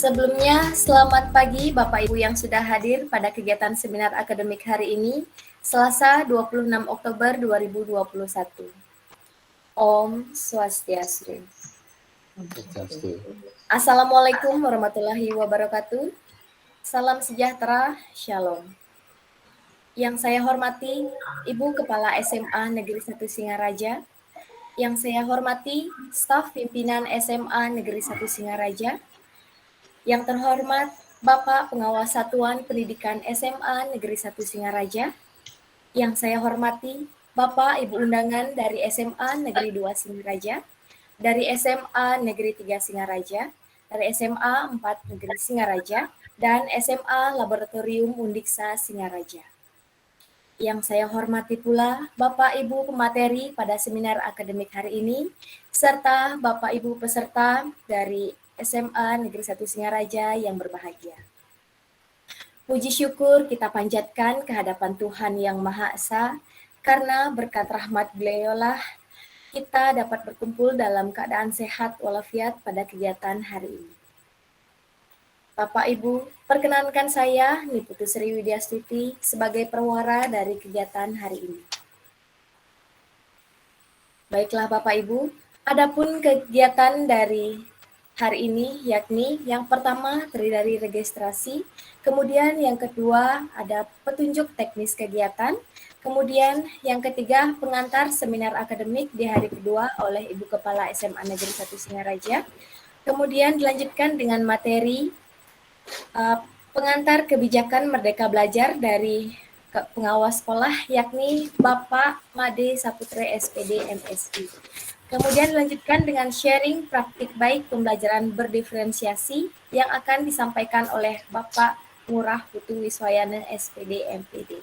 Sebelumnya, selamat pagi Bapak Ibu yang sudah hadir pada kegiatan seminar akademik hari ini, Selasa 26 Oktober 2021. Om Swastiastu. Assalamualaikum warahmatullahi wabarakatuh. Salam sejahtera, Shalom. Yang saya hormati Ibu Kepala SMA Negeri 1 Singaraja, yang saya hormati staf pimpinan SMA Negeri 1 Singaraja, yang terhormat Bapak Pengawas Satuan Pendidikan SMA Negeri 1 Singaraja, yang saya hormati Bapak Ibu undangan dari SMA Negeri 2 Singaraja, dari SMA Negeri 3 Singaraja, dari SMA 4 Negeri Singaraja, dan SMA Laboratorium Undiksa Singaraja. Yang saya hormati pula Bapak Ibu pemateri pada seminar akademik hari ini, serta Bapak Ibu peserta dari SMA Negeri 1 Singaraja yang berbahagia. Puji syukur kita panjatkan kehadapan Tuhan Yang Maha Esa, karena berkat rahmat Beliaulah kita dapat berkumpul dalam keadaan sehat walafiat pada kegiatan hari ini. Bapak Ibu, perkenankan saya Niputu Sri Widyastuti sebagai perwara dari kegiatan hari ini. Baiklah Bapak Ibu, adapun kegiatan dari hari ini yakni yang pertama terdiri dari registrasi, kemudian yang kedua ada petunjuk teknis kegiatan, kemudian yang ketiga pengantar seminar akademik di hari kedua oleh Ibu Kepala SMA Negeri 1 Singaraja, kemudian dilanjutkan dengan materi pengantar kebijakan Merdeka Belajar dari pengawas sekolah yakni Bapak Made Saputra SPD MSI. Kemudian dilanjutkan dengan sharing praktik baik pembelajaran berdiferensiasi yang akan disampaikan oleh Bapak Ngurah Putu Wiswayana SPD MPD.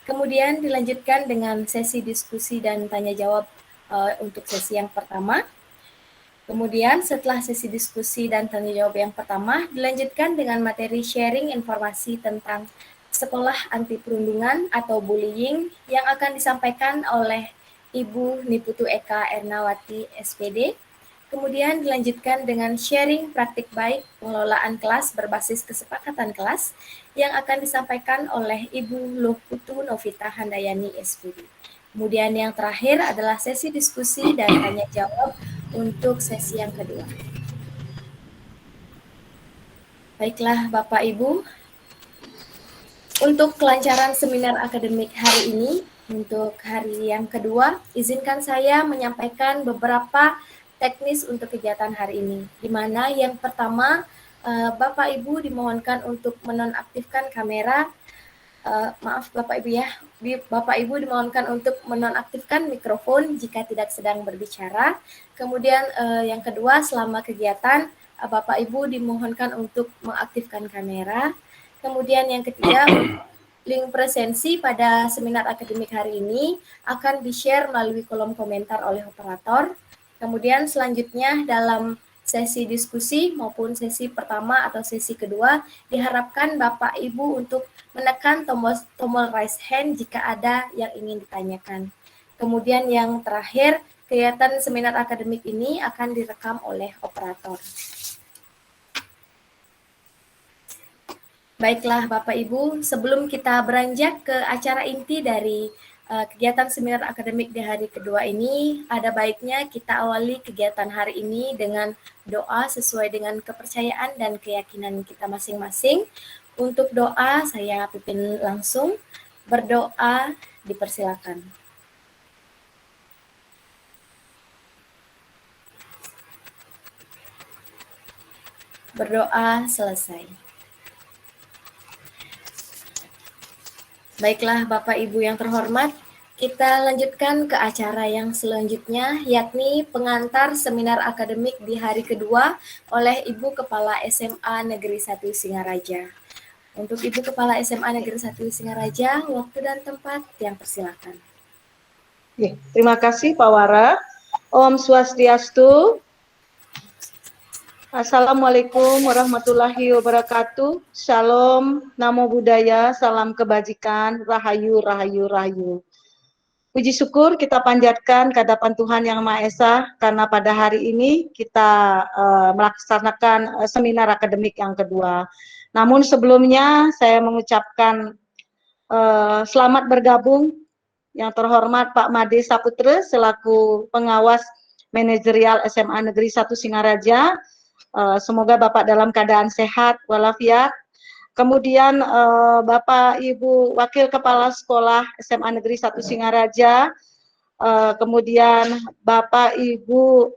Kemudian dilanjutkan dengan sesi diskusi dan tanya jawab untuk sesi yang pertama. Kemudian setelah sesi diskusi dan tanya jawab yang pertama, dilanjutkan dengan materi sharing informasi tentang sekolah anti perundungan atau bullying yang akan disampaikan oleh Ibu Niputu Eka Ernawati SPD. Kemudian dilanjutkan dengan sharing praktik baik pengelolaan kelas berbasis kesepakatan kelas yang akan disampaikan oleh Ibu Loputu Novita Handayani SPD. Kemudian yang terakhir adalah sesi diskusi dan tanya jawab untuk sesi yang kedua. Baiklah Bapak Ibu, untuk kelancaran seminar akademik hari ini, untuk hari yang kedua, izinkan saya menyampaikan beberapa teknis untuk kegiatan hari ini, di mana yang pertama, Bapak Ibu dimohonkan untuk menonaktifkan kamera. Maaf Bapak Ibu ya, Bapak Ibu dimohonkan untuk menonaktifkan mikrofon jika tidak sedang berbicara. Kemudian yang kedua, selama kegiatan Bapak Ibu dimohonkan untuk mengaktifkan kamera. Kemudian yang ketiga, link presensi pada seminar akademik hari ini akan di-share melalui kolom komentar oleh operator. Kemudian selanjutnya dalam sesi diskusi maupun sesi pertama atau sesi kedua diharapkan Bapak Ibu untuk menekan tombol raise hand jika ada yang ingin ditanyakan. Kemudian yang terakhir, kegiatan seminar akademik ini akan direkam oleh operator. Baiklah Bapak Ibu, sebelum kita beranjak ke acara inti dari kegiatan seminar akademik di hari kedua ini, ada baiknya kita awali kegiatan hari ini dengan doa sesuai dengan kepercayaan dan keyakinan kita masing-masing. Untuk doa, saya pimpin langsung. Berdoa, dipersilakan. Berdoa selesai. Baiklah Bapak Ibu yang terhormat, kita lanjutkan ke acara yang selanjutnya, yakni pengantar seminar akademik di hari kedua oleh Ibu Kepala SMA Negeri 1 Singaraja. Untuk Ibu Kepala SMA Negeri 1 Singaraja, waktu dan tempat yang persilakan. Terima kasih Pak Wara. Om Swastiastu. Assalamualaikum warahmatullahi wabarakatuh. Shalom, Namo Buddhaya, salam kebajikan, rahayu, rahayu, rahayu. Puji syukur kita panjatkan ke hadapan Tuhan Yang Maha Esa karena pada hari ini kita melaksanakan seminar akademik yang kedua. Namun sebelumnya saya mengucapkan selamat bergabung yang terhormat Pak Made Saputra selaku pengawas manajerial SMA Negeri 1 Singaraja. Semoga Bapak dalam keadaan sehat walafiat. Kemudian Bapak Ibu Wakil Kepala Sekolah SMA Negeri 1 Singaraja, kemudian Bapak Ibu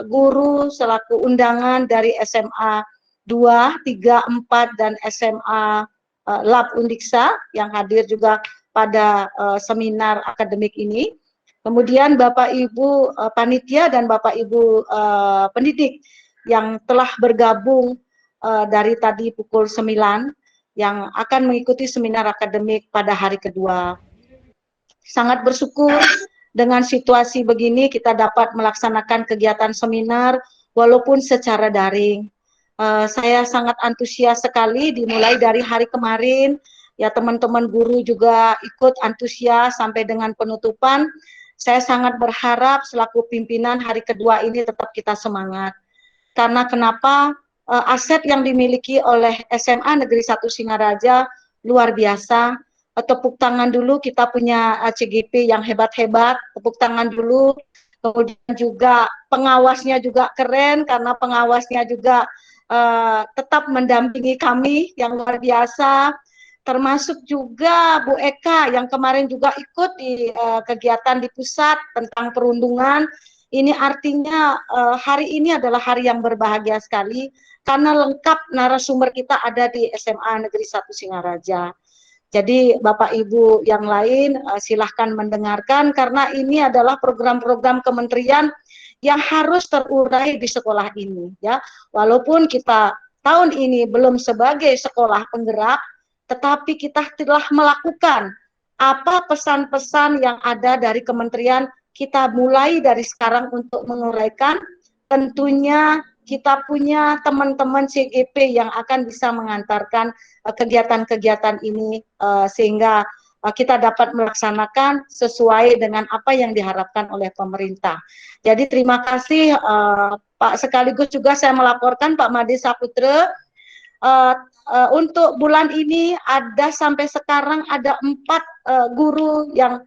guru selaku undangan dari SMA 2, 3, 4 dan SMA Lab Undiksa yang hadir juga pada seminar akademik ini. Kemudian Bapak Ibu panitia dan Bapak Ibu pendidik yang telah bergabung dari tadi pukul 9 yang akan mengikuti seminar akademik pada hari kedua. Sangat bersyukur dengan situasi begini kita dapat melaksanakan kegiatan seminar walaupun secara daring. Saya sangat antusias sekali dimulai dari hari kemarin, ya teman-teman guru juga ikut antusias sampai dengan penutupan. Saya sangat berharap selaku pimpinan hari kedua ini tetap kita semangat. Karena kenapa? Aset yang dimiliki oleh SMA Negeri 1 Singaraja luar biasa. Tepuk tangan dulu, kita punya CGP yang hebat-hebat, tepuk tangan dulu. Kemudian juga pengawasnya juga keren, karena pengawasnya juga tetap mendampingi kami yang luar biasa. Termasuk juga Bu Eka yang kemarin juga ikut di kegiatan di pusat tentang perundungan. Ini artinya hari ini adalah hari yang berbahagia sekali karena lengkap narasumber kita ada di SMA Negeri 1 Singaraja. Jadi Bapak Ibu yang lain silahkan mendengarkan karena ini adalah program-program kementerian yang harus terurai di sekolah ini ya. Walaupun kita tahun ini belum sebagai sekolah penggerak, tetapi kita telah melakukan apa pesan-pesan yang ada dari kementerian, kita mulai dari sekarang untuk menguraikan. Tentunya kita punya teman-teman CGP yang akan bisa mengantarkan kegiatan-kegiatan ini sehingga kita dapat melaksanakan sesuai dengan apa yang diharapkan oleh pemerintah. Jadi terima kasih Pak, sekaligus juga saya melaporkan Pak Made Saputra untuk bulan ini ada sampai sekarang ada 4 guru yang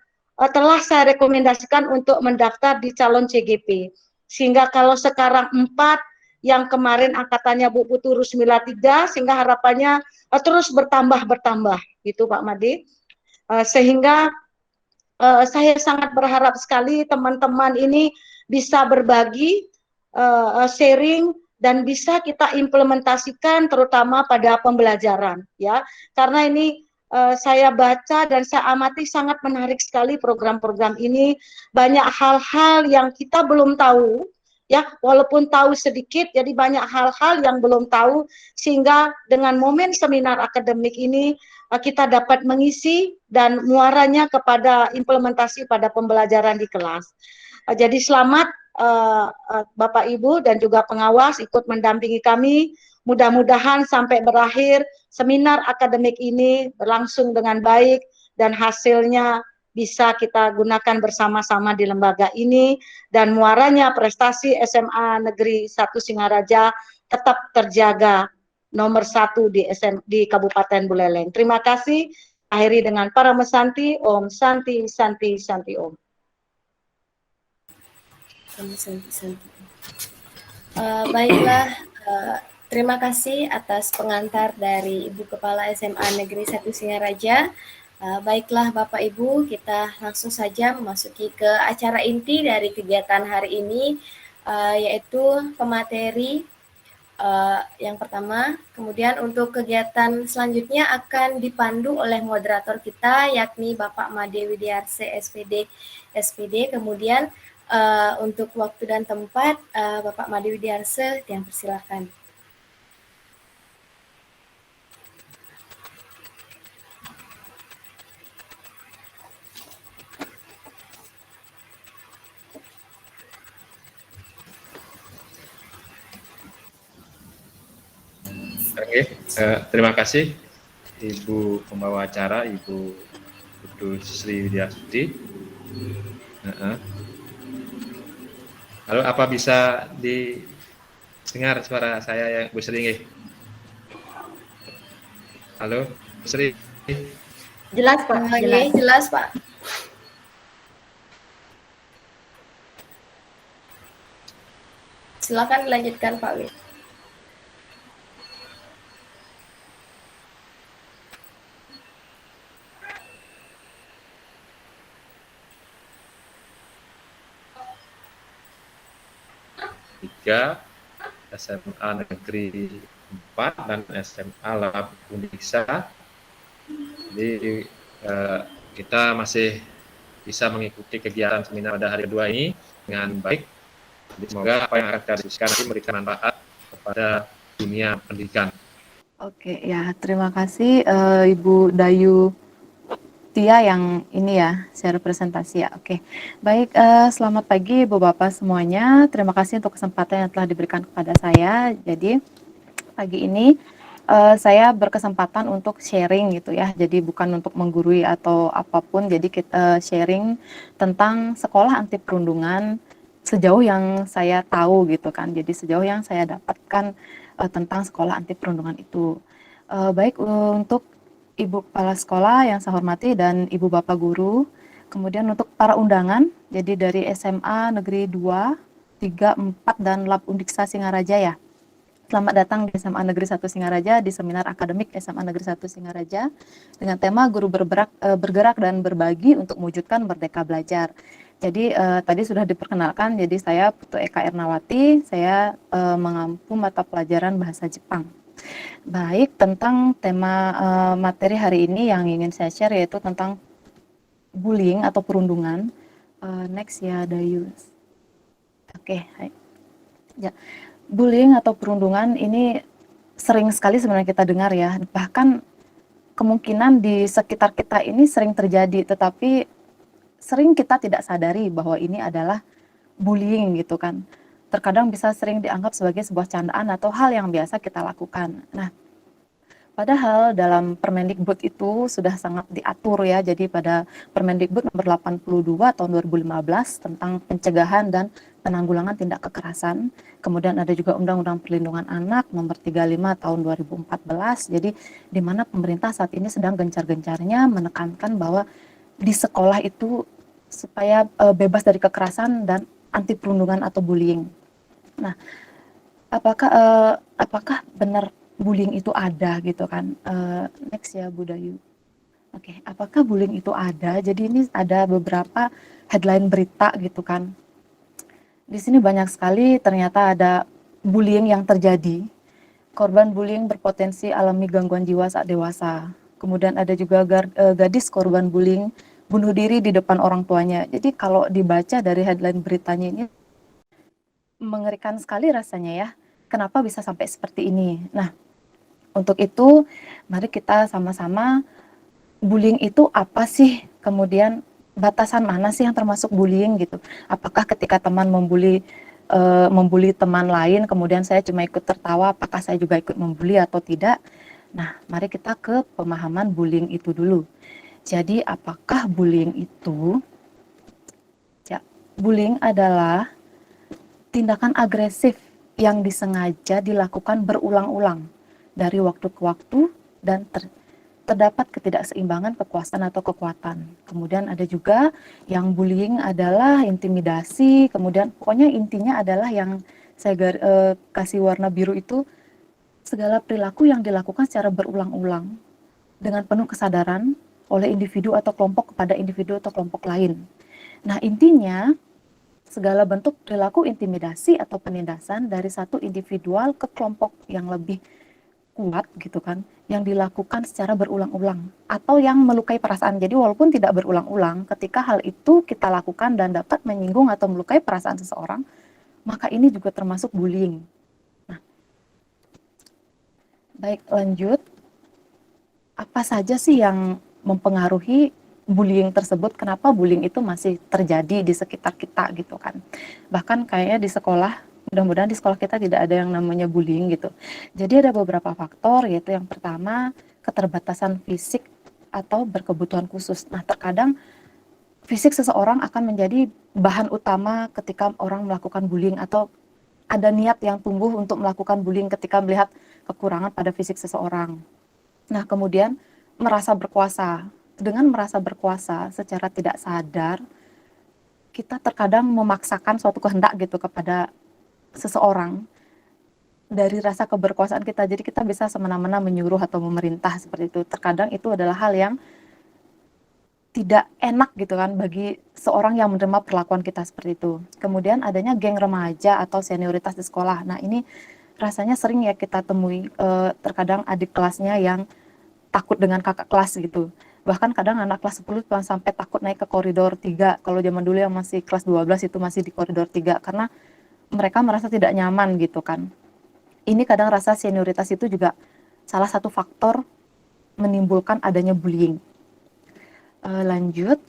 telah saya rekomendasikan untuk mendaftar di calon CGP. Sehingga kalau sekarang 4, yang kemarin angkatannya Bu Putu Rusmila 3, sehingga harapannya terus bertambah gitu Pak Made. Sehingga saya sangat berharap sekali teman-teman ini bisa berbagi, sharing, dan bisa kita implementasikan terutama pada pembelajaran ya. Karena ini saya baca dan saya amati sangat menarik sekali program-program ini, banyak hal-hal yang kita belum tahu ya, walaupun tahu sedikit jadi banyak hal-hal yang belum tahu, sehingga dengan momen seminar akademik ini kita dapat mengisi dan muaranya kepada implementasi pada pembelajaran di kelas. Jadi selamat Bapak Ibu dan juga pengawas ikut mendampingi kami. Mudah-mudahan sampai berakhir seminar akademik ini berlangsung dengan baik dan hasilnya bisa kita gunakan bersama-sama di lembaga ini dan muaranya prestasi SMA Negeri 1 Singaraja tetap terjaga nomor 1 di Kabupaten Buleleng. Terima kasih. Akhiri dengan para mesanti, Om Santi, Santi, Santi Om. Baiklah, terima kasih atas pengantar dari Ibu Kepala SMA Negeri 1 Singaraja. Baiklah Bapak Ibu, kita langsung saja memasuki ke acara inti dari kegiatan hari ini, yaitu pemateri yang pertama. Kemudian untuk kegiatan selanjutnya akan dipandu oleh moderator kita, yakni Bapak Made Widiarse SPD. Kemudian untuk waktu dan tempat, Bapak Made Widiarse yang persilakan. Oke, terima kasih Ibu pembawa acara, Ibu Putu Sri Widiastuti. Heeh. Halo, apa bisa didengar suara saya yang Bu Sri nggih? Halo, Bu Sri. Jelas Pak, jelas. Nggih, jelas Pak. Silakan dilanjutkan Pak Wi. Tiga, SMA Negeri 4 dan SMA Lab Undiksa. Jadi kita masih bisa mengikuti kegiatan seminar pada hari kedua ini dengan baik. Jadi semoga apa yang akan kita diskusikan nanti memberikan manfaat kepada dunia pendidikan. Oke, ya terima kasih Ibu Dayu Tia yang ini ya share presentasi ya. Oke, baik. Selamat pagi Ibu Bapak semuanya. Terima kasih untuk kesempatan yang telah diberikan kepada saya. Jadi pagi ini saya berkesempatan untuk sharing gitu ya. Jadi bukan untuk menggurui atau apapun. Jadi kita sharing tentang sekolah anti perundungan sejauh yang saya tahu gitu kan. Jadi sejauh yang saya dapatkan tentang sekolah anti perundungan itu. Baik untuk Ibu Kepala Sekolah yang saya hormati dan Ibu Bapak Guru. Kemudian untuk para undangan, jadi dari SMA Negeri 2, 3, 4, dan Lab Undiksa Singaraja ya. Selamat datang di SMA Negeri 1 Singaraja di seminar akademik SMA Negeri 1 Singaraja dengan tema Guru Bergerak dan Berbagi untuk Mewujudkan Merdeka Belajar. Jadi tadi sudah diperkenalkan, jadi saya Putu Eka Ernawati, saya mengampu mata pelajaran Bahasa Jepang. Baik, tentang tema materi hari ini yang ingin saya share yaitu tentang bullying atau perundungan. Next ya, Dayus. Oke, hai. Ya. Bullying atau perundungan ini sering sekali sebenarnya kita dengar ya, bahkan kemungkinan di sekitar kita ini sering terjadi, tetapi sering kita tidak sadari bahwa ini adalah bullying gitu kan. Terkadang bisa sering dianggap sebagai sebuah candaan atau hal yang biasa kita lakukan. Nah, padahal dalam Permendikbud itu sudah sangat diatur ya, jadi pada Permendikbud nomor 82 tahun 2015 tentang pencegahan dan penanggulangan tindak kekerasan. Kemudian ada juga Undang-Undang Perlindungan Anak nomor 35 tahun 2014. Jadi di mana pemerintah saat ini sedang gencar-gencarnya menekankan bahwa di sekolah itu supaya bebas dari kekerasan dan anti perundungan atau bullying. Nah, apakah benar bullying itu ada gitu kan? Next ya Bu Dayu. Oke, apakah bullying itu ada? Jadi ini ada beberapa headline berita gitu kan. Di sini banyak sekali ternyata ada bullying yang terjadi. Korban bullying berpotensi alami gangguan jiwa saat dewasa. Kemudian ada juga gadis korban bullying bunuh diri di depan orang tuanya. Jadi kalau dibaca dari headline beritanya ini mengerikan sekali rasanya ya. Kenapa bisa sampai seperti ini? Nah, untuk itu mari kita sama-sama, bullying itu apa sih? Kemudian batasan mana sih yang termasuk bullying gitu? Apakah ketika teman membuli teman lain, kemudian saya cuma ikut tertawa, apakah saya juga ikut membuli atau tidak? Nah, mari kita ke pemahaman bullying itu dulu. Jadi, apakah bullying itu? Ya, bullying adalah tindakan agresif yang disengaja dilakukan berulang-ulang dari waktu ke waktu dan terdapat ketidakseimbangan kekuasaan atau kekuatan. Kemudian ada juga yang bullying adalah intimidasi, kemudian pokoknya intinya adalah yang saya kasih warna biru itu segala perilaku yang dilakukan secara berulang-ulang dengan penuh kesadaran oleh individu atau kelompok kepada individu atau kelompok lain. Nah, intinya segala bentuk perilaku intimidasi atau penindasan dari satu individual ke kelompok yang lebih kuat gitu kan, yang dilakukan secara berulang-ulang atau yang melukai perasaan. Jadi walaupun tidak berulang-ulang, ketika hal itu kita lakukan dan dapat menyinggung atau melukai perasaan seseorang, maka ini juga termasuk bullying. Nah, baik, lanjut. Apa saja sih yang mempengaruhi bullying tersebut, kenapa bullying itu masih terjadi di sekitar kita gitu kan. Bahkan kayaknya di sekolah, mudah-mudahan di sekolah kita tidak ada yang namanya bullying gitu. Jadi ada beberapa faktor, yaitu yang pertama keterbatasan fisik atau berkebutuhan khusus. Nah, terkadang fisik seseorang akan menjadi bahan utama ketika orang melakukan bullying, atau ada niat yang tumbuh untuk melakukan bullying ketika melihat kekurangan pada fisik seseorang. Nah, kemudian merasa berkuasa. Dengan merasa berkuasa secara tidak sadar, kita terkadang memaksakan suatu kehendak gitu kepada seseorang dari rasa keberkuasaan kita. Jadi kita bisa semena-mena menyuruh atau memerintah seperti itu. Terkadang itu adalah hal yang tidak enak gitu kan bagi seorang yang menerima perlakuan kita seperti itu. Kemudian adanya geng remaja atau senioritas di sekolah. Nah, ini rasanya sering ya kita temui, terkadang adik kelasnya yang takut dengan kakak kelas gitu. Bahkan kadang anak kelas 10 sampai takut naik ke koridor 3. Kalau zaman dulu yang masih kelas 12 itu masih di koridor 3 karena mereka merasa tidak nyaman gitu kan. Ini kadang rasa senioritas itu juga salah satu faktor menimbulkan adanya bullying. Lanjut.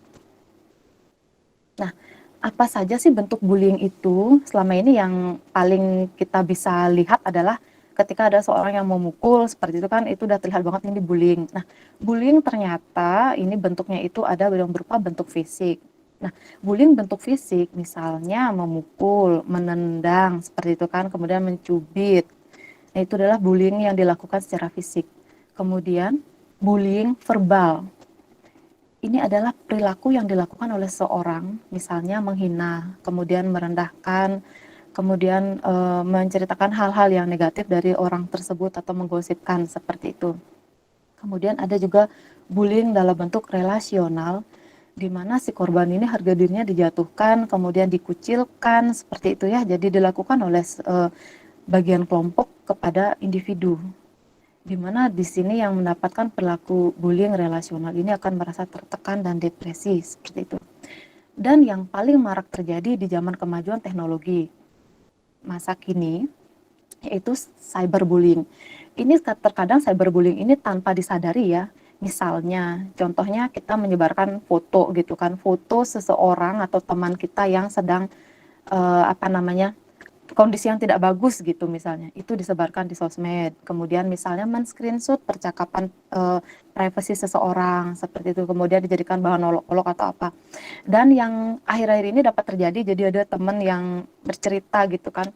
Nah, apa saja sih bentuk bullying itu? Selama ini yang paling kita bisa lihat adalah ketika ada seorang yang memukul seperti itu kan, itu udah terlihat banget ini bullying. Nah, bullying ternyata ini bentuknya itu ada yang berupa bentuk fisik. Nah, bullying bentuk fisik misalnya memukul, menendang seperti itu kan, kemudian mencubit. Nah, itu adalah bullying yang dilakukan secara fisik. Kemudian bullying verbal. Ini adalah perilaku yang dilakukan oleh seorang, misalnya menghina, kemudian merendahkan, kemudian menceritakan hal-hal yang negatif dari orang tersebut atau menggosipkan seperti itu. Kemudian ada juga bullying dalam bentuk relasional, di mana si korban ini harga dirinya dijatuhkan, kemudian dikucilkan seperti itu ya. Jadi dilakukan oleh bagian kelompok kepada individu, di mana di sini yang mendapatkan perilaku bullying relasional ini akan merasa tertekan dan depresi seperti itu. Dan yang paling marak terjadi di zaman kemajuan teknologi masa kini yaitu cyberbullying. Ini terkadang cyberbullying ini tanpa disadari ya. Misalnya, contohnya kita menyebarkan foto gitu kan, foto seseorang atau teman kita yang sedang kondisi yang tidak bagus gitu misalnya, itu disebarkan di sosmed. Kemudian misalnya men-screenshot percakapan privasi seseorang seperti itu, kemudian dijadikan bahan olok-olok atau apa. Dan yang akhir-akhir ini dapat terjadi, jadi ada teman yang bercerita gitu kan,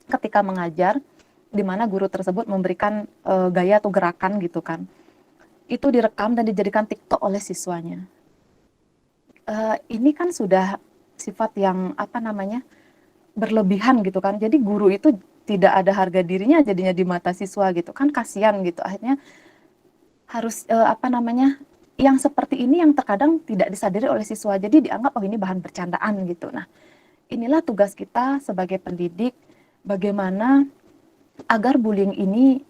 ketika mengajar, di mana guru tersebut memberikan gaya atau gerakan gitu kan, itu direkam dan dijadikan TikTok oleh siswanya. Ini kan sudah sifat yang berlebihan gitu kan. Jadi guru itu tidak ada harga dirinya jadinya di mata siswa gitu kan, kasihan gitu. Akhirnya harus yang seperti ini yang terkadang tidak disadari oleh siswa. Jadi dianggap oh ini bahan bercandaan gitu. Nah, inilah tugas kita sebagai pendidik, bagaimana agar bullying ini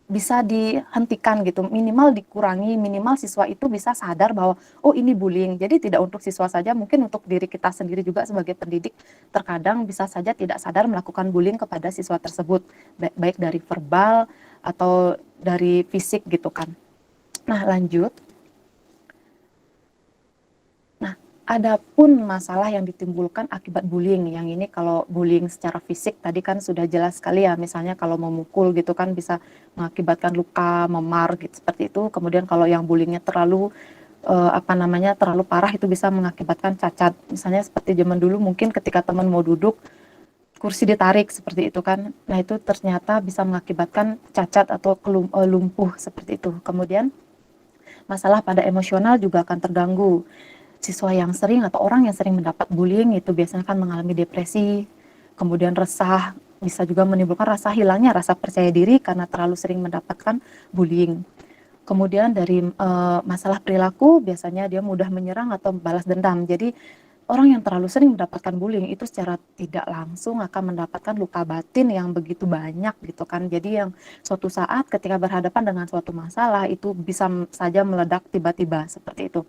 bisa dihentikan gitu, minimal dikurangi, minimal siswa itu bisa sadar bahwa oh ini bullying. Jadi tidak untuk siswa saja, mungkin untuk diri kita sendiri juga sebagai pendidik terkadang bisa saja tidak sadar melakukan bullying kepada siswa tersebut, baik dari verbal atau dari fisik gitu kan. Nah, lanjut. Adapun masalah yang ditimbulkan akibat bullying, yang ini kalau bullying secara fisik tadi kan sudah jelas sekali ya, misalnya kalau memukul gitu kan bisa mengakibatkan luka, memar gitu seperti itu. Kemudian kalau yang bullyingnya terlalu terlalu parah itu bisa mengakibatkan cacat. Misalnya seperti zaman dulu mungkin ketika teman mau duduk kursi ditarik seperti itu kan. Nah, itu ternyata bisa mengakibatkan cacat atau lumpuh seperti itu. Kemudian masalah pada emosional juga akan terganggu. Siswa yang sering atau orang yang sering mendapat bullying itu biasanya kan mengalami depresi, kemudian resah, bisa juga menimbulkan rasa hilangnya rasa percaya diri karena terlalu sering mendapatkan bullying. Kemudian dari masalah perilaku, biasanya dia mudah menyerang atau balas dendam. Jadi orang yang terlalu sering mendapatkan bullying itu secara tidak langsung akan mendapatkan luka batin yang begitu banyak gitu kan. Jadi yang suatu saat ketika berhadapan dengan suatu masalah itu bisa saja meledak tiba-tiba seperti itu.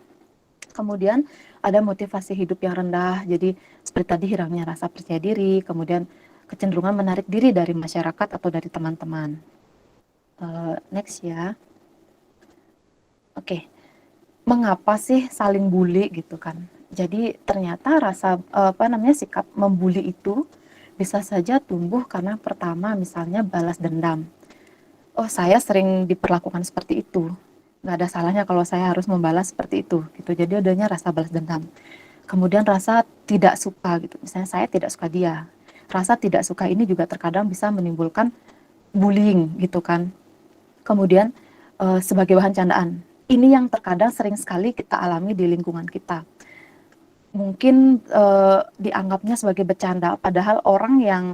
Kemudian ada motivasi hidup yang rendah, jadi seperti tadi hilangnya rasa percaya diri, kemudian kecenderungan menarik diri dari masyarakat atau dari teman-teman. Next ya. Oke. Mengapa sih saling bully gitu kan? Jadi ternyata rasa sikap membuli itu bisa saja tumbuh karena pertama misalnya balas dendam. Oh, saya sering diperlakukan seperti itu. nggak ada salahnya kalau saya harus membalas seperti itu gitu. Jadi adanya rasa balas dendam. Kemudian rasa tidak suka gitu, misalnya saya tidak suka dia. Rasa tidak suka ini juga terkadang bisa menimbulkan bullying gitu kan. Kemudian sebagai bahan candaan. Ini yang terkadang sering sekali kita alami di lingkungan kita. Mungkin dianggapnya sebagai bercanda, padahal orang yang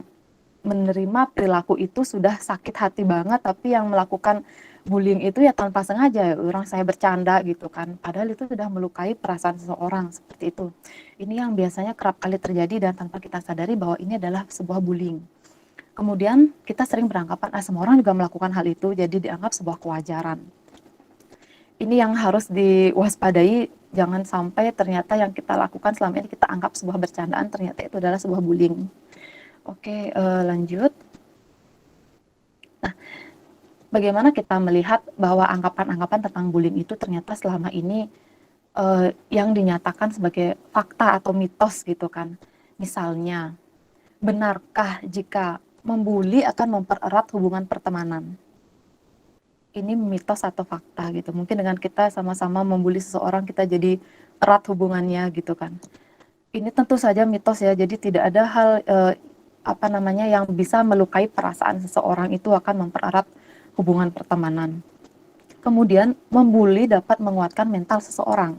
menerima perilaku itu sudah sakit hati banget, tapi yang melakukan bullying itu ya tanpa sengaja, orang saya bercanda gitu kan, padahal itu sudah melukai perasaan seseorang seperti itu. Ini yang biasanya kerap kali terjadi dan tanpa kita sadari bahwa ini adalah sebuah bullying. Kemudian kita sering beranggapan semua orang juga melakukan hal itu, jadi dianggap sebuah kewajaran. Ini yang harus diwaspadai, jangan sampai ternyata yang kita lakukan selama ini kita anggap sebuah bercandaan, ternyata itu adalah sebuah bullying. Oke, lanjut. Nah, bagaimana kita melihat bahwa anggapan-anggapan tentang bullying itu ternyata selama ini yang dinyatakan sebagai fakta atau mitos gitu kan. Misalnya, benarkah jika membuli akan mempererat hubungan pertemanan? Ini mitos atau fakta gitu. Mungkin dengan kita sama-sama membuli seseorang kita jadi erat hubungannya gitu kan. Ini tentu saja mitos ya. Jadi tidak ada hal yang bisa melukai perasaan seseorang itu akan mempererat hubungan pertemanan. Kemudian membuli dapat menguatkan mental seseorang.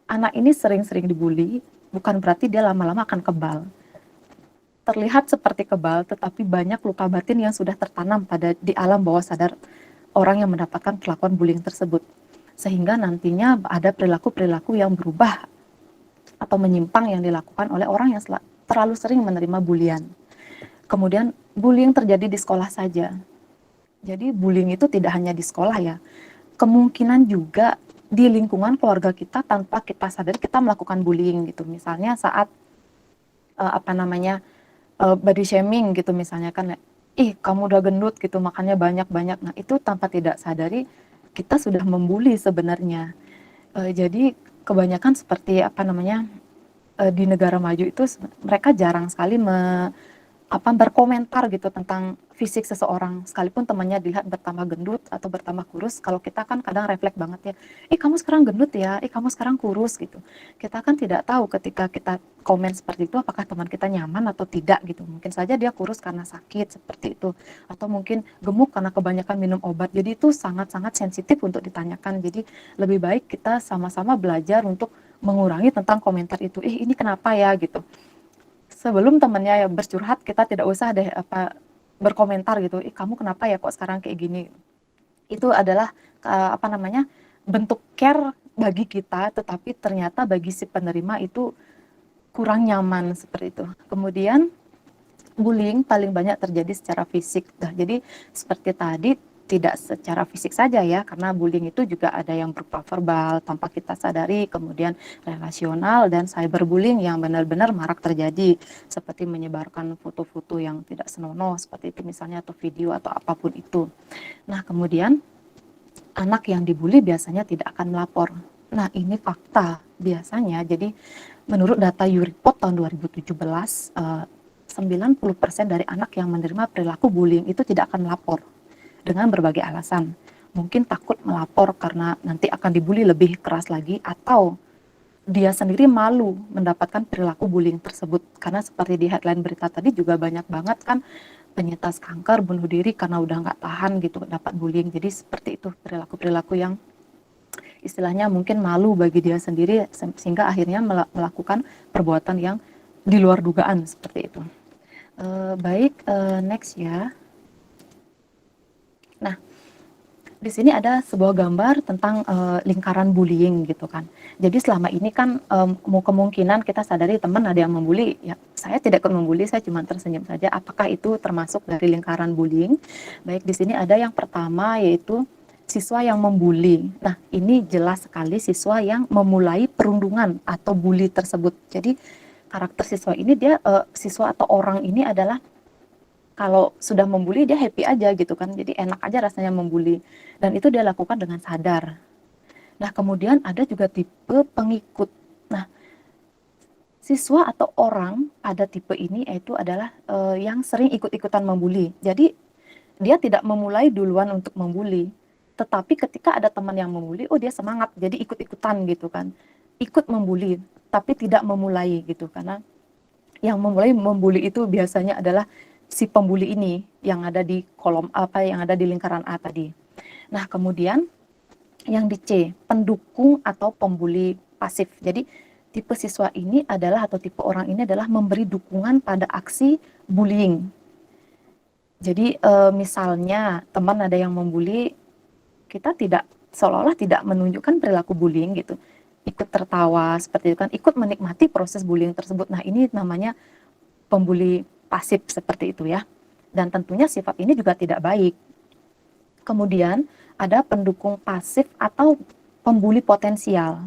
Anak ini sering-sering dibully bukan berarti dia lama-lama akan kebal. Terlihat seperti kebal, tetapi banyak luka batin yang sudah tertanam di alam bawah sadar orang yang mendapatkan perlakuan bullying tersebut. Sehingga nantinya ada perilaku-perilaku yang berubah atau menyimpang yang dilakukan oleh orang yang terlalu sering menerima bulian. Kemudian bullying terjadi di sekolah saja. Jadi bullying itu tidak hanya di sekolah ya. Kemungkinan juga di lingkungan keluarga kita tanpa kita sadari kita melakukan bullying gitu. Misalnya saat body shaming gitu misalnya kan, kamu udah gendut gitu makannya banyak-banyak. Nah itu tanpa tidak sadari kita sudah membuli sebenarnya. Jadi kebanyakan seperti di negara maju itu mereka jarang sekali berkomentar gitu tentang fisik seseorang, sekalipun temannya dilihat bertambah gendut atau bertambah kurus. Kalau kita kan kadang refleks banget ya, kamu sekarang gendut ya, kamu sekarang kurus gitu. Kita kan tidak tahu ketika kita komen seperti itu apakah teman kita nyaman atau tidak gitu. Mungkin saja dia kurus karena sakit seperti itu, atau mungkin gemuk karena kebanyakan minum obat. Jadi itu sangat-sangat sensitif untuk ditanyakan. Jadi lebih baik kita sama-sama belajar untuk mengurangi tentang komentar itu. Ini kenapa ya gitu. Sebelum temannya bercurhat, kita tidak usah deh berkomentar gitu. Kamu kenapa ya kok sekarang kayak gini? Itu adalah bentuk care bagi kita, tetapi ternyata bagi si penerima itu kurang nyaman seperti itu. Kemudian bullying paling banyak terjadi secara fisik. Jadi seperti tadi tidak secara fisik saja ya, karena bullying itu juga ada yang berupa verbal tanpa kita sadari, kemudian relasional dan cyberbullying yang benar-benar marak terjadi, seperti menyebarkan foto-foto yang tidak senonoh seperti itu misalnya, atau video atau apapun itu. Nah kemudian anak yang dibully biasanya tidak akan melapor. Nah ini fakta biasanya. Jadi menurut data Eureport tahun 2017, 90% dari anak yang menerima perilaku bullying itu tidak akan melapor dengan berbagai alasan. Mungkin takut melapor karena nanti akan dibully lebih keras lagi, atau dia sendiri malu mendapatkan perilaku bullying tersebut. Karena seperti di headline berita tadi juga banyak banget kan penyintas kanker bunuh diri karena udah nggak tahan gitu dapat bullying. Jadi seperti itu perilaku-perilaku yang istilahnya mungkin malu bagi dia sendiri sehingga akhirnya melakukan perbuatan yang di luar dugaan seperti itu. Next ya. Nah, di sini ada sebuah gambar tentang lingkaran bullying gitu kan. Jadi selama ini kan kemungkinan kita sadari teman ada yang membuli, ya saya tidak ikut membuli, saya cuma tersenyum saja. Apakah itu termasuk dari lingkaran bullying? Baik, di sini ada yang pertama yaitu siswa yang membuli. Nah, ini jelas sekali siswa yang memulai perundungan atau bully tersebut. Jadi karakter siswa ini siswa atau orang ini adalah kalau sudah membuli dia happy aja gitu kan, jadi enak aja rasanya membuli, dan itu dia lakukan dengan sadar. Nah kemudian ada juga tipe pengikut. Nah siswa atau orang pada tipe ini yaitu adalah yang sering ikut-ikutan membuli. Jadi dia tidak memulai duluan untuk membuli, Tetapi ketika ada teman yang membuli, oh dia semangat, jadi ikut-ikutan gitu kan, ikut membuli, tapi tidak memulai gitu, karena yang memulai membuli itu biasanya adalah si pembuli ini yang ada di kolom apa yang ada di lingkaran A tadi. Nah, kemudian yang di C, pendukung atau pembuli pasif. Jadi tipe siswa ini adalah atau tipe orang ini adalah memberi dukungan pada aksi bullying. Jadi misalnya teman ada yang membuli, kita tidak seolah-olah tidak menunjukkan perilaku bullying gitu. Ikut tertawa seperti itu kan, ikut menikmati proses bullying tersebut. Nah, ini namanya pembuli pasif seperti itu ya. Dan tentunya sifat ini juga tidak baik. Kemudian ada pendukung pasif atau pembuli potensial.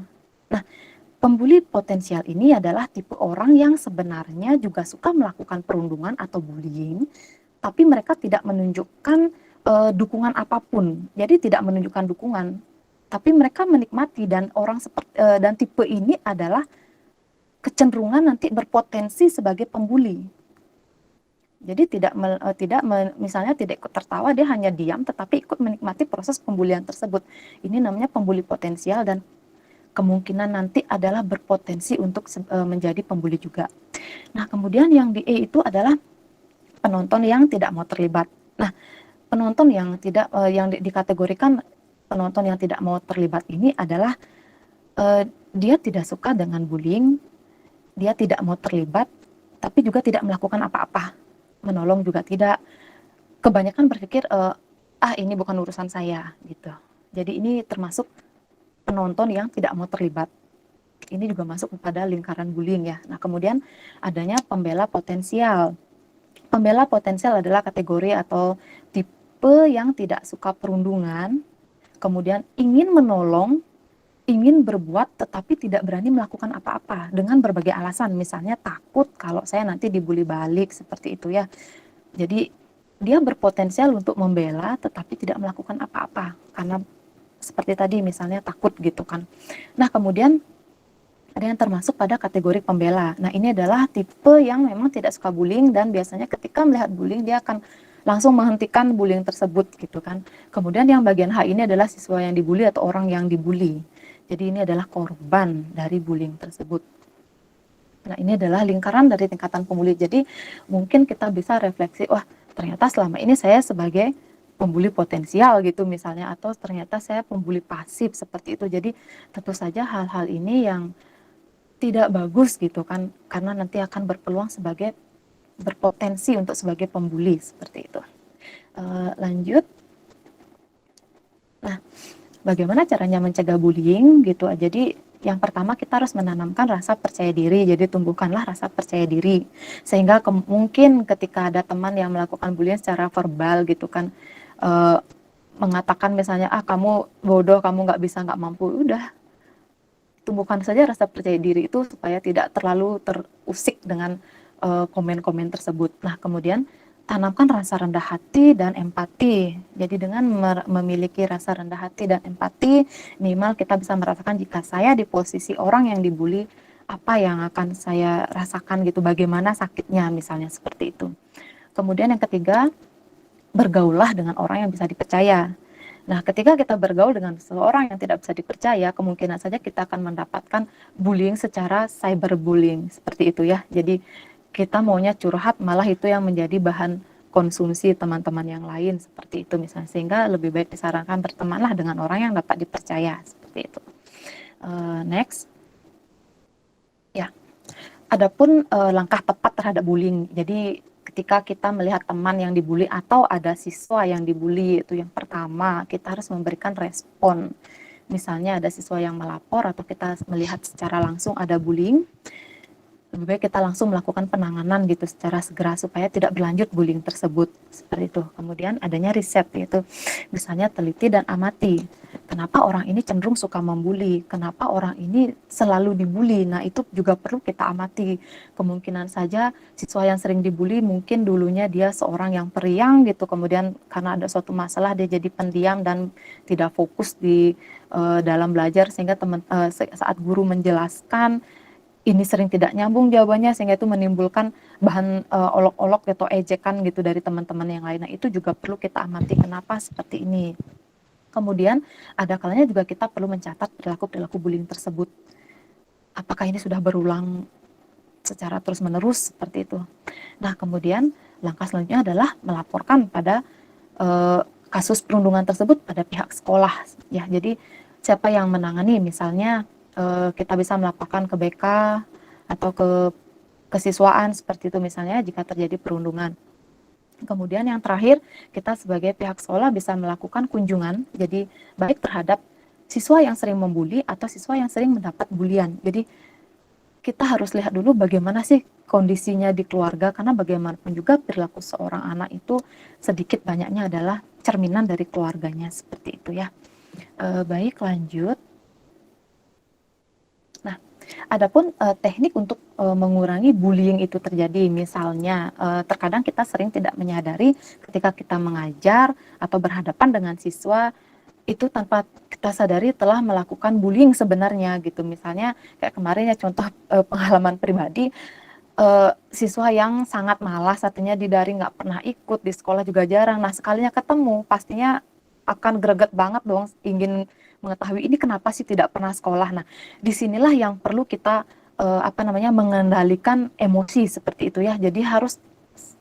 Nah, pembuli potensial ini adalah tipe orang yang sebenarnya juga suka melakukan perundungan atau bullying, tapi mereka tidak menunjukkan dukungan apapun. Jadi tidak menunjukkan dukungan, tapi mereka menikmati, dan orang seperti dan tipe ini adalah kecenderungan nanti berpotensi sebagai pembuli. Jadi misalnya tidak ikut tertawa, dia hanya diam tetapi ikut menikmati proses pembulian tersebut. Ini namanya pembuli potensial, dan kemungkinan nanti adalah berpotensi untuk menjadi pembuli juga. Nah, kemudian yang di E itu adalah penonton yang tidak mau terlibat. Nah, penonton yang tidak yang dikategorikan penonton yang tidak mau terlibat ini adalah dia tidak suka dengan bullying, dia tidak mau terlibat, tapi juga tidak melakukan apa-apa. Menolong juga tidak. Kebanyakan berpikir ini bukan urusan saya gitu. Jadi ini termasuk penonton yang tidak mau terlibat. Ini juga masuk kepada lingkaran bullying ya. Nah, kemudian adanya pembela potensial. Pembela potensial adalah kategori atau tipe yang tidak suka perundungan, kemudian ingin menolong, ingin berbuat tetapi tidak berani melakukan apa-apa dengan berbagai alasan, misalnya takut kalau saya nanti dibully balik seperti itu ya. Jadi dia berpotensial untuk membela tetapi tidak melakukan apa-apa karena seperti tadi misalnya takut gitu kan. Nah, kemudian ada yang termasuk pada kategori pembela. Nah, ini adalah tipe yang memang tidak suka bullying, dan biasanya ketika melihat bullying dia akan langsung menghentikan bullying tersebut gitu kan. Kemudian yang bagian H ini adalah siswa yang dibully atau orang yang dibully. Jadi ini adalah korban dari bullying tersebut. Nah, ini adalah lingkaran dari tingkatan pembuli. Jadi mungkin kita bisa refleksi, wah ternyata selama ini saya sebagai pembuli potensial gitu misalnya, atau ternyata saya pembuli pasif seperti itu. Jadi tentu saja hal-hal ini yang tidak bagus gitu kan, karena nanti akan berpeluang sebagai berpotensi untuk sebagai pembuli seperti itu. Lanjut. Nah, bagaimana caranya mencegah bullying gitu. Jadi yang pertama kita harus menanamkan rasa percaya diri. Jadi tumbuhkanlah rasa percaya diri. Sehingga mungkin ketika ada teman yang melakukan bullying secara verbal gitu kan, mengatakan misalnya, kamu bodoh, kamu nggak bisa, nggak mampu, udah. Tumbuhkan saja rasa percaya diri itu supaya tidak terlalu terusik dengan komen-komen tersebut. Nah, kemudian tanamkan rasa rendah hati dan empati. Jadi dengan memiliki rasa rendah hati dan empati, minimal kita bisa merasakan jika saya di posisi orang yang dibully, apa yang akan saya rasakan gitu, bagaimana sakitnya misalnya seperti itu. Kemudian yang ketiga, bergaullah dengan orang yang bisa dipercaya. Nah, ketika kita bergaul dengan seseorang yang tidak bisa dipercaya, kemungkinan saja kita akan mendapatkan bullying secara cyberbullying, seperti itu ya. Jadi kita maunya curhat, malah itu yang menjadi bahan konsumsi teman-teman yang lain, seperti itu misalnya. Sehingga lebih baik disarankan bertemanlah dengan orang yang dapat dipercaya, seperti itu. Next. Ya, adapun langkah tepat terhadap bullying. Jadi ketika kita melihat teman yang dibully atau ada siswa yang dibully, itu yang pertama kita harus memberikan respon. Misalnya ada siswa yang melapor atau kita melihat secara langsung ada bullying, lebih baik kita langsung melakukan penanganan gitu secara segera supaya tidak berlanjut bullying tersebut, seperti itu. Kemudian adanya riset, yaitu misalnya teliti dan amati. Kenapa orang ini cenderung suka membuli? Kenapa orang ini selalu dibully? Nah, itu juga perlu kita amati. Kemungkinan saja siswa yang sering dibully mungkin dulunya dia seorang yang periang gitu, kemudian karena ada suatu masalah dia jadi pendiam dan tidak fokus di dalam belajar, sehingga saat guru menjelaskan ini sering tidak nyambung jawabannya, sehingga itu menimbulkan bahan olok-olok atau ejekan gitu dari teman-teman yang lain. Nah, itu juga perlu kita amati kenapa seperti ini. Kemudian ada kalanya juga kita perlu mencatat perilaku-perilaku bullying tersebut. Apakah ini sudah berulang secara terus-menerus seperti itu. Nah, kemudian langkah selanjutnya adalah melaporkan pada kasus perundungan tersebut pada pihak sekolah ya. Jadi siapa yang menangani, misalnya kita bisa melaporkan ke BK atau ke kesiswaan seperti itu misalnya jika terjadi perundungan. Kemudian yang terakhir, kita sebagai pihak sekolah bisa melakukan kunjungan, jadi baik terhadap siswa yang sering membuli atau siswa yang sering mendapat bulian. Jadi kita harus lihat dulu bagaimana sih kondisinya di keluarga, karena bagaimanapun juga perilaku seorang anak itu sedikit banyaknya adalah cerminan dari keluarganya, seperti itu ya. Baik, lanjut. Nah, adapun teknik untuk mengurangi bullying itu terjadi, misalnya terkadang kita sering tidak menyadari ketika kita mengajar atau berhadapan dengan siswa itu tanpa kita sadari telah melakukan bullying sebenarnya gitu. Misalnya kayak kemarin ya, contoh pengalaman pribadi, siswa yang sangat malas, artinya di daring nggak pernah ikut, di sekolah juga jarang. Nah, sekalinya ketemu pastinya akan greget banget dong, ingin mengetahui ini kenapa sih tidak pernah sekolah. Nah, disinilah yang perlu kita mengendalikan emosi seperti itu ya. Jadi harus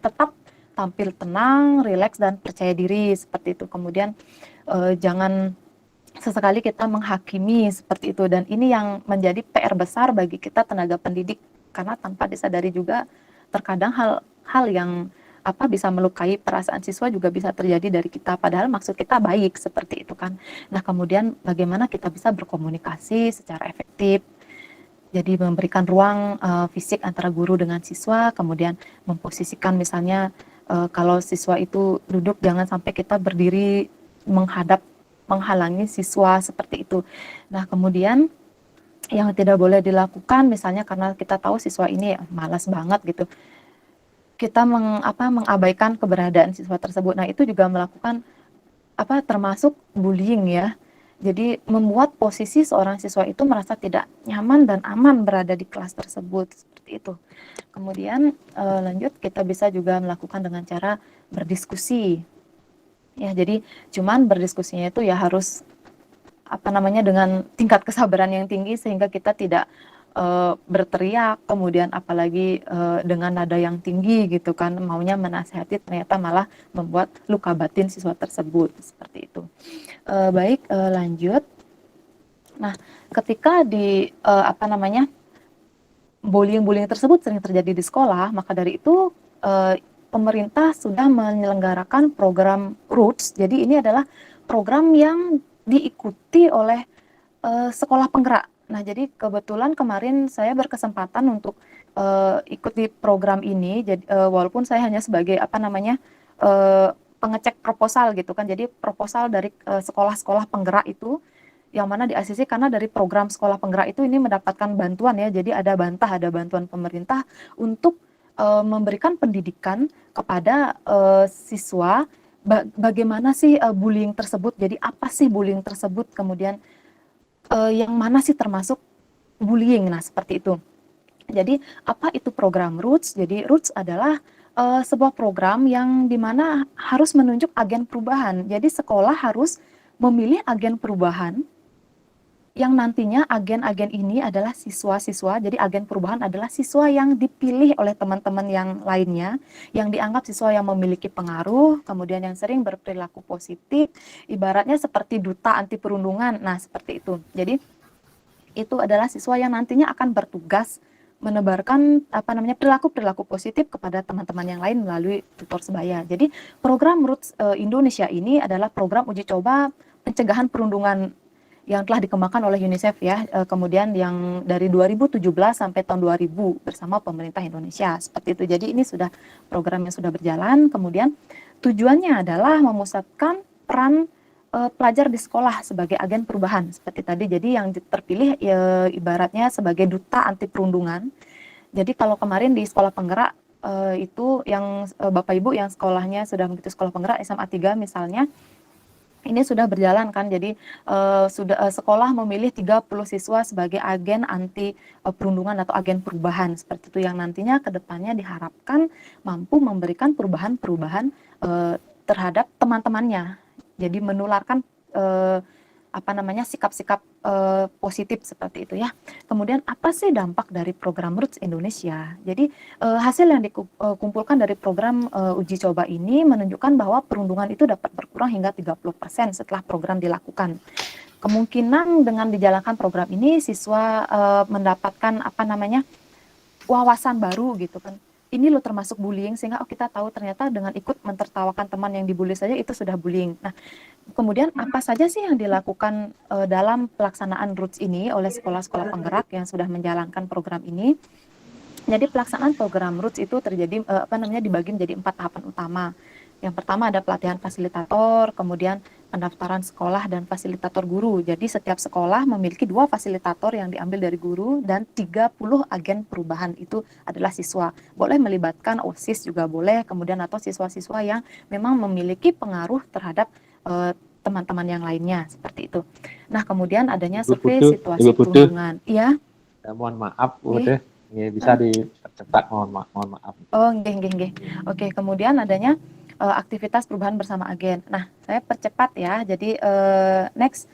tetap tampil tenang, rileks dan percaya diri seperti itu. Kemudian jangan sesekali kita menghakimi seperti itu, dan ini yang menjadi PR besar bagi kita tenaga pendidik, karena tanpa disadari juga terkadang hal yang bisa melukai perasaan siswa juga bisa terjadi dari kita, padahal maksud kita baik seperti itu kan. Nah, kemudian bagaimana kita bisa berkomunikasi secara efektif, jadi memberikan ruang fisik antara guru dengan siswa, kemudian memposisikan misalnya kalau siswa itu duduk, jangan sampai kita berdiri menghalangi siswa seperti itu. Nah, kemudian yang tidak boleh dilakukan misalnya karena kita tahu siswa ini malas banget gitu, kita mengabaikan keberadaan siswa tersebut. Nah, itu juga melakukan termasuk bullying ya. Jadi membuat posisi seorang siswa itu merasa tidak nyaman dan aman berada di kelas tersebut, seperti itu. Kemudian lanjut, kita bisa juga melakukan dengan cara berdiskusi. Ya, jadi cuman berdiskusinya itu ya harus dengan tingkat kesabaran yang tinggi sehingga kita tidak berteriak, kemudian apalagi dengan nada yang tinggi gitu kan, maunya menasihati ternyata malah membuat luka batin siswa tersebut, seperti itu. Baik, lanjut. Nah, ketika di bullying tersebut sering terjadi di sekolah, maka dari itu pemerintah sudah menyelenggarakan program Roots. Jadi ini adalah program yang diikuti oleh sekolah penggerak. Nah, jadi kebetulan kemarin saya berkesempatan untuk ikut di program ini. Jadi walaupun saya hanya sebagai pengecek proposal gitu kan. Jadi proposal dari sekolah-sekolah penggerak itu, yang mana di ACC, karena dari program sekolah penggerak itu ini mendapatkan bantuan ya. Jadi ada bantuan pemerintah untuk memberikan pendidikan kepada siswa bagaimana sih bullying tersebut. Jadi apa sih bullying tersebut, kemudian yang mana sih termasuk bullying. Nah, seperti itu. Jadi apa itu program Roots? Jadi Roots adalah sebuah program yang dimana harus menunjuk agen perubahan. Jadi sekolah harus memilih agen perubahan yang nantinya agen-agen ini adalah siswa-siswa. Jadi agen perubahan adalah siswa yang dipilih oleh teman-teman yang lainnya, yang dianggap siswa yang memiliki pengaruh, kemudian yang sering berperilaku positif, ibaratnya seperti duta anti perundungan. Nah, seperti itu. Jadi itu adalah siswa yang nantinya akan bertugas menebarkan perilaku-perilaku positif kepada teman-teman yang lain melalui tutor sebaya. Jadi program Roots Indonesia ini adalah program uji coba pencegahan perundungan yang telah dikembangkan oleh UNICEF ya, kemudian yang dari 2017 sampai tahun 2000 bersama pemerintah Indonesia, seperti itu. Jadi ini sudah program yang sudah berjalan. Kemudian tujuannya adalah memusatkan peran pelajar di sekolah sebagai agen perubahan seperti tadi. Jadi yang terpilih ibaratnya sebagai duta anti perundungan. Jadi kalau kemarin di sekolah penggerak itu yang Bapak Ibu yang sekolahnya sudah mengikuti sekolah penggerak SMA 3 misalnya, ini sudah berjalan kan. Jadi sekolah memilih 30 siswa sebagai agen anti perundungan atau agen perubahan seperti itu, yang nantinya ke depannya diharapkan mampu memberikan perubahan-perubahan terhadap teman-temannya. Jadi menularkan sikap-sikap positif seperti itu ya. Kemudian apa sih dampak dari program Roots Indonesia? Jadi hasil yang dikumpulkan dari program uji coba ini menunjukkan bahwa perundungan itu dapat berkurang hingga 30% setelah program dilakukan. Kemungkinan dengan dijalankan program ini siswa mendapatkan wawasan baru gitu kan. Ini lo termasuk bullying, sehingga kita tahu ternyata dengan ikut mentertawakan teman yang dibully saja itu sudah bullying. Nah, kemudian apa saja sih yang dilakukan dalam pelaksanaan Roots ini oleh sekolah-sekolah penggerak yang sudah menjalankan program ini? Jadi pelaksanaan program Roots itu terjadi dibagi menjadi 4 tahapan utama. Yang pertama ada pelatihan fasilitator, kemudian pendaftaran sekolah dan fasilitator guru. Jadi setiap sekolah memiliki 2 fasilitator yang diambil dari guru dan 30 agen perubahan itu adalah siswa. Boleh melibatkan OSIS juga boleh, kemudian atau siswa-siswa yang memang memiliki pengaruh terhadap teman-teman yang lainnya seperti itu. Nah, kemudian adanya survei situasi perundungan. Iya. Mohon maaf, udah bisa dipercepat, mohon maaf. Oh, nggih. Oke, kemudian adanya aktivitas perubahan bersama agen. Nah, saya percepat ya. Jadi next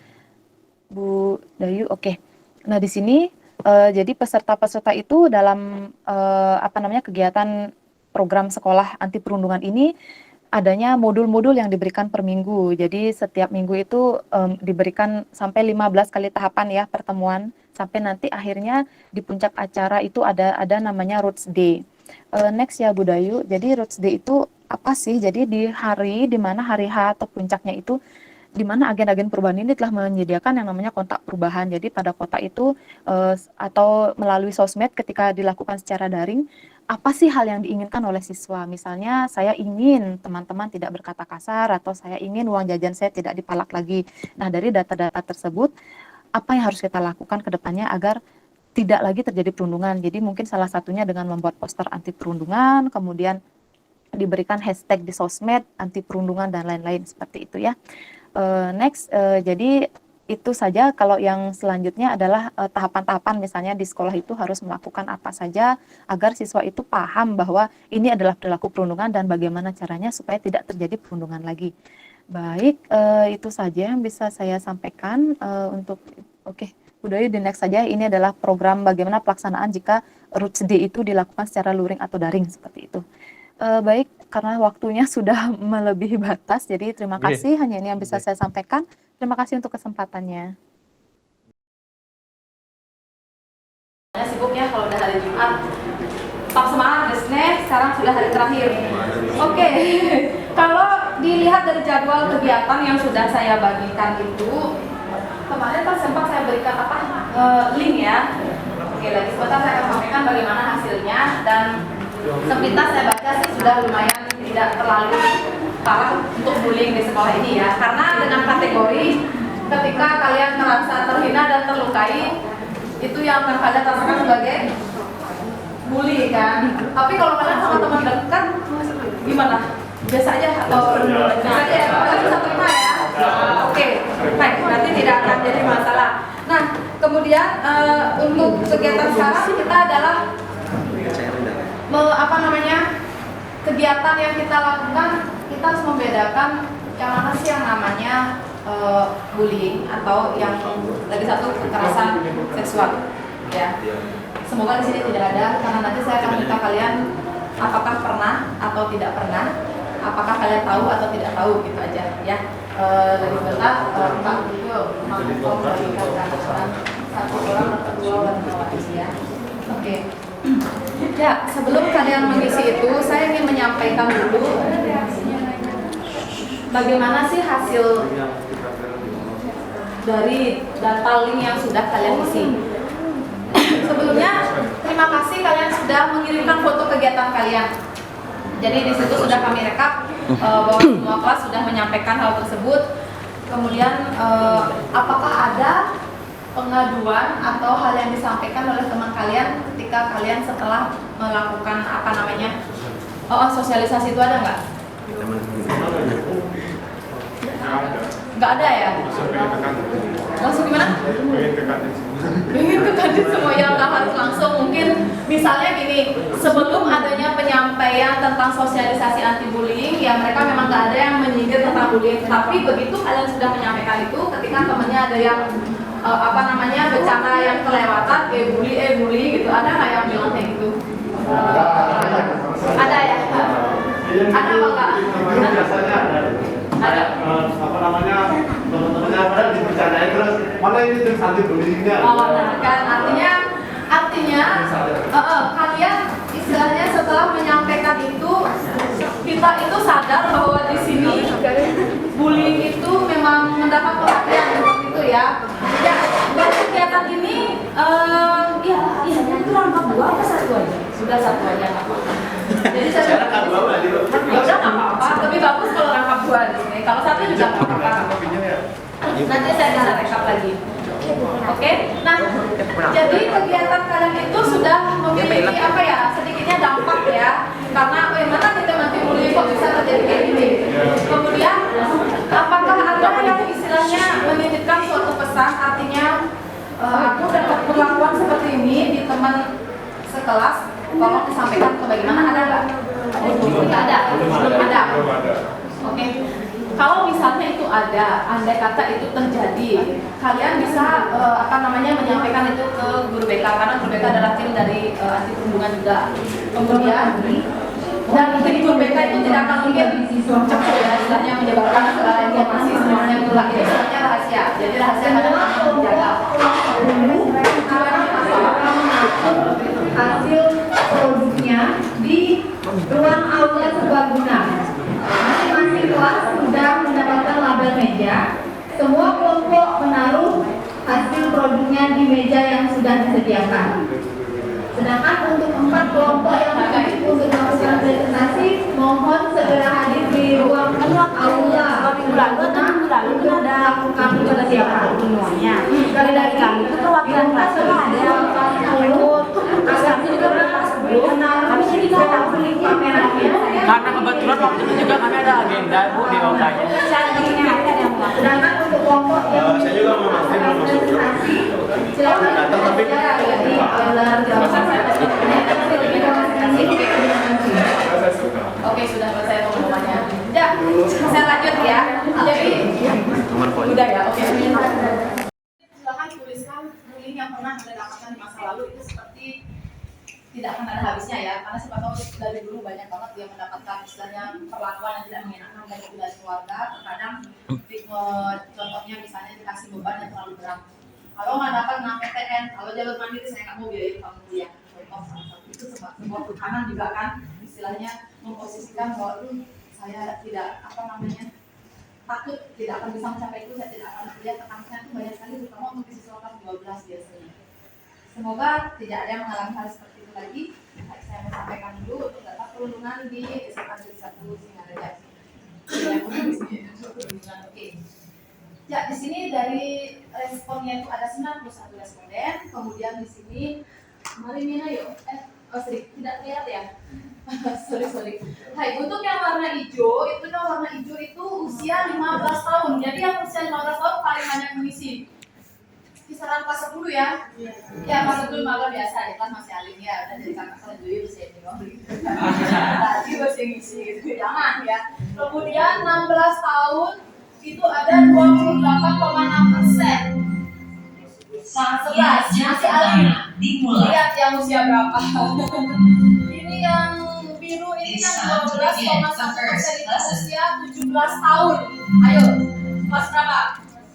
Bu Dayu. Oke. Nah, di sini jadi peserta-peserta itu dalam kegiatan program sekolah anti perundungan ini adanya modul-modul yang diberikan per minggu. Jadi setiap minggu itu diberikan sampai 15 kali tahapan ya pertemuan, sampai nanti akhirnya di puncak acara itu ada namanya Roots Day. Next ya Bu Dayu. Jadi Roots Day itu apa sih? Jadi di hari di mana hari H atau puncaknya itu di mana agen-agen perubahan ini telah menyediakan yang namanya kontak perubahan. Jadi pada kota itu atau melalui sosmed ketika dilakukan secara daring, apa sih hal yang diinginkan oleh siswa? Misalnya saya ingin teman-teman tidak berkata kasar, atau saya ingin uang jajan saya tidak dipalak lagi. Nah, dari data-data tersebut, apa yang harus kita lakukan ke depannya agar tidak lagi terjadi perundungan? Jadi mungkin salah satunya dengan membuat poster anti perundungan, kemudian diberikan hashtag di sosmed anti perundungan dan lain-lain seperti itu ya. Next, jadi itu saja. Kalau yang selanjutnya adalah tahapan-tahapan, misalnya di sekolah itu harus melakukan apa saja agar siswa itu paham bahwa ini adalah perilaku perundungan dan bagaimana caranya supaya tidak terjadi perundungan lagi. Baik, itu saja yang bisa saya sampaikan untuk udah di next saja. Ini adalah program bagaimana pelaksanaan jika Roots Day itu dilakukan secara luring atau daring seperti itu. Baik, karena waktunya sudah melebihi batas, jadi terima kasih. Hanya ini yang bisa saya sampaikan. Terima kasih untuk kesempatannya. Sibuk ya kalau udah hari Jumat. Tetap semangat guys, sekarang sudah hari terakhir. Oke. Kalau dilihat dari jadwal kegiatan yang sudah saya bagikan itu, kemarin kan sempat saya berikan link ya. Oke, lagi sebentar saya akan sampaikan bagaimana hasilnya, dan sepintas saya baca sih sudah lumayan tidak terlalu parah untuk bullying di sekolah ini ya. Karena dengan kategori ketika kalian merasa terhina dan terlukai, itu yang akan kalian rasakan sebagai bully kan. Tapi kalau kalian sama teman dekat gimana? Biasa aja atau biasa aja ya? Kalian bisa terima ya? Oke, baik, berarti tidak akan jadi masalah. Nah, kemudian untuk kegiatan sekarang kita adalah kegiatan yang kita lakukan, kita harus membedakan yang mana sih yang namanya bullying atau yang lagi satu kekerasan seksual ya. Semoga di sini tidak ada, karena nanti saya akan minta kalian apakah pernah atau tidak pernah, apakah kalian tahu atau tidak tahu, gitu aja ya. Lagi sebentar Pak Bujo mau memberikan satu orang atau dua orang ya. Oke. Ya, sebelum kalian mengisi itu, saya ingin menyampaikan dulu bagaimana sih hasil dari data link yang sudah kalian isi. Sebelumnya, terima kasih kalian sudah mengirimkan foto kegiatan kalian. Jadi di situ sudah kami rekap bahwa semua kelas sudah menyampaikan hal tersebut. Kemudian, apakah ada pengaduan atau hal yang disampaikan oleh teman kalian ketika kalian setelah melakukan sosialisasi itu, ada nggak? Nggak ada ya? Langsung gimana? Pengen ke kantin semua, yang nggak harus langsung. Mungkin misalnya gini, sebelum adanya penyampaian penyampaian tentang sosialisasi anti bullying, ya mereka memang nggak ada yang menyindir tentang bullying. Tapi begitu kalian sudah menyampaikan itu, ketika temennya ada yang bercanda yang kelewatan, bully gitu, ada nggak yang bilang kayak gitu? Ada ya? Ada apa enggak? Biasanya ada. Teman-temannya pada dibercandain terus, mana ini tim anti bullyingnya? Oh, nah kan artinya kalian istilahnya setelah menyampaikan itu, kita itu sadar bahwa di sini bullying itu memang mendapat perhatian seperti itu ya. Ya, dari kegiatan ini ya itu rangkap 2 apa 1 aja? Sudah 1 aja nggak apa-apa. Jadi saya rangkap 2 berarti ya udah nggak apa-apa, lebih bagus kalau rangkap 2 di sini. Kalau 1 juga nggak apa-apa. Nanti saya bisa rekap lagi. Oke, nah jadi kegiatan kalian itu sudah memiliki apa ya, sedikitnya dampak ya, karena mana kita nanti mulai kok bisa terjadi kayak gini. Kemudian apakah ada yang istilahnya menitipkan suatu pesan, artinya aku dapat perlakuan seperti ini di teman sekelas, tolong disampaikan ke bagaimana, ada nggak? Tidak ada, belum ada. Oke. Kalau misalnya itu ada, andai kata itu terjadi, kalian bisa menyampaikan itu ke guru BK, karena guru BK adalah tim dari anti perundungan juga. Kemudian dan tim guru BK itu tidak akan mungkin cepat ya, istilahnya menyebarkan segala informasi semuanya itulah, ini semuanya rahasia. Jadi rahasia adalah dijaga. Hasil produknya di ruang aula serbaguna. Masing-masing kelas sudah mendapatkan label meja. Semua kelompok menaruh hasil produknya di meja yang sudah disediakan. Sedangkan untuk 4 kelompok yang hadir untuk melakukan presentasi, mohon segera hadir di ruang aula serbaguna untuk melakukan persiapan semuanya. Dari kami itu perwakilan kelas ada kami juga kami jadi nggak tahu kameranya. Karena kebetulan waktu itu juga kami ada agenda Bu di OK-nya. Sedangkan untuk kelompok yang saya juga mau presentasi, silakan datang tapi di aula Oke, sudah selesai pengumumannya. Ya, saya lanjut ya. Jadi, udah ya, oke. Silakan tuliskan bullying yang pernah Anda dapatkan di masa lalu itu seperti tidak akan ada habisnya ya, karena siapa tahu dari dulu banyak banget yang mendapatkan istilahnya perlakuan yang tidak menyenangkan baik itu dari keluarga. Terkadang contohnya misalnya dikasih beban yang terlalu berat. Kalau nggak dapat PTN, kalau jalur mandiri saya nggak mau biayain kamu kuliah. Contoh salah satu itu sebuah tekanan juga kan, istilahnya memposisikan bahwa saya tidak takut tidak akan bisa mencapai itu, saya tidak akan kuliah. Tekanannya itu banyak sekali, terutama untuk siswa kelas 12 biasanya. Semoga tidak ada yang mengalami hal seperti itu lagi. Saya mau sampaikan dulu untuk data perundungan di SMA Negeri 1 Singaraja. Oke. Ya, di sini dari responnya itu ada 91 responden. Kemudian di sini Marimina yuk. Tidak lihat ya. sorry. Hai, untuk yang warna hijau itu usia 15 tahun. Jadi yang usia 15 tahun paling banyak mengisi. Kisaran kelas 10 ya. Ya, kelas 10 malah biasa ya, kelas masih alim ya. Dan jadi kakak kelas dulu bisa tadi masih ngisi gitu. Jangan ya. Kemudian 16 tahun itu ada 28,6%. Nah, 11 masih alim. Lihat yang usia berapa. Ini yang biru ini yang 12,1% itu usia 17 tahun. Ayo, kelas berapa?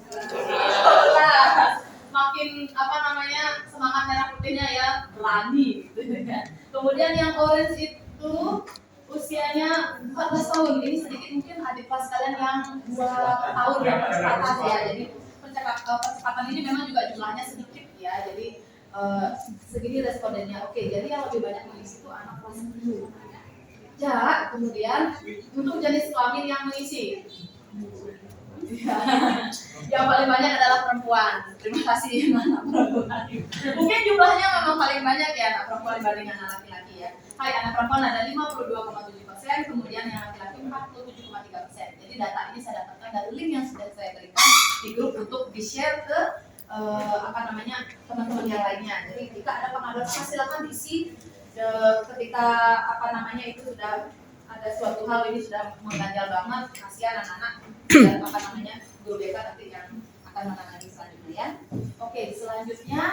12. Makin semangat merah putihnya ya, berani gitu ya. Kemudian yang orange itu usianya 14 tahun. Ini sedikit mungkin adik kelas kalian yang 2 tahun yang percepatan ya. Jadi percepatan ini memang juga jumlahnya sedikit ya. Jadi segini respondennya. Oke, jadi yang lebih banyak mengisi itu anak kelas 10. Ya, kemudian untuk jenis kelamin yang mengisi. Ya. Yang paling banyak adalah perempuan. Terima kasih anak perempuan. Mungkin jumlahnya memang paling banyak ya anak perempuan dibanding anak laki-laki ya. Hai, anak perempuan ada 52,7%, kemudian yang laki-laki 47,3%. Jadi data ini saya dapatkan dari link yang sudah saya berikan di grup untuk di-share ke teman-teman yang lainnya. Jadi jika ada pengaduan silakan diisi ketika apa namanya itu sudah ada suatu hal ini sudah mengganjal banget, kasihan anak-anak dan apa namanya guru BK nanti yang akan menangani selanjutnya ya. Oke, selanjutnya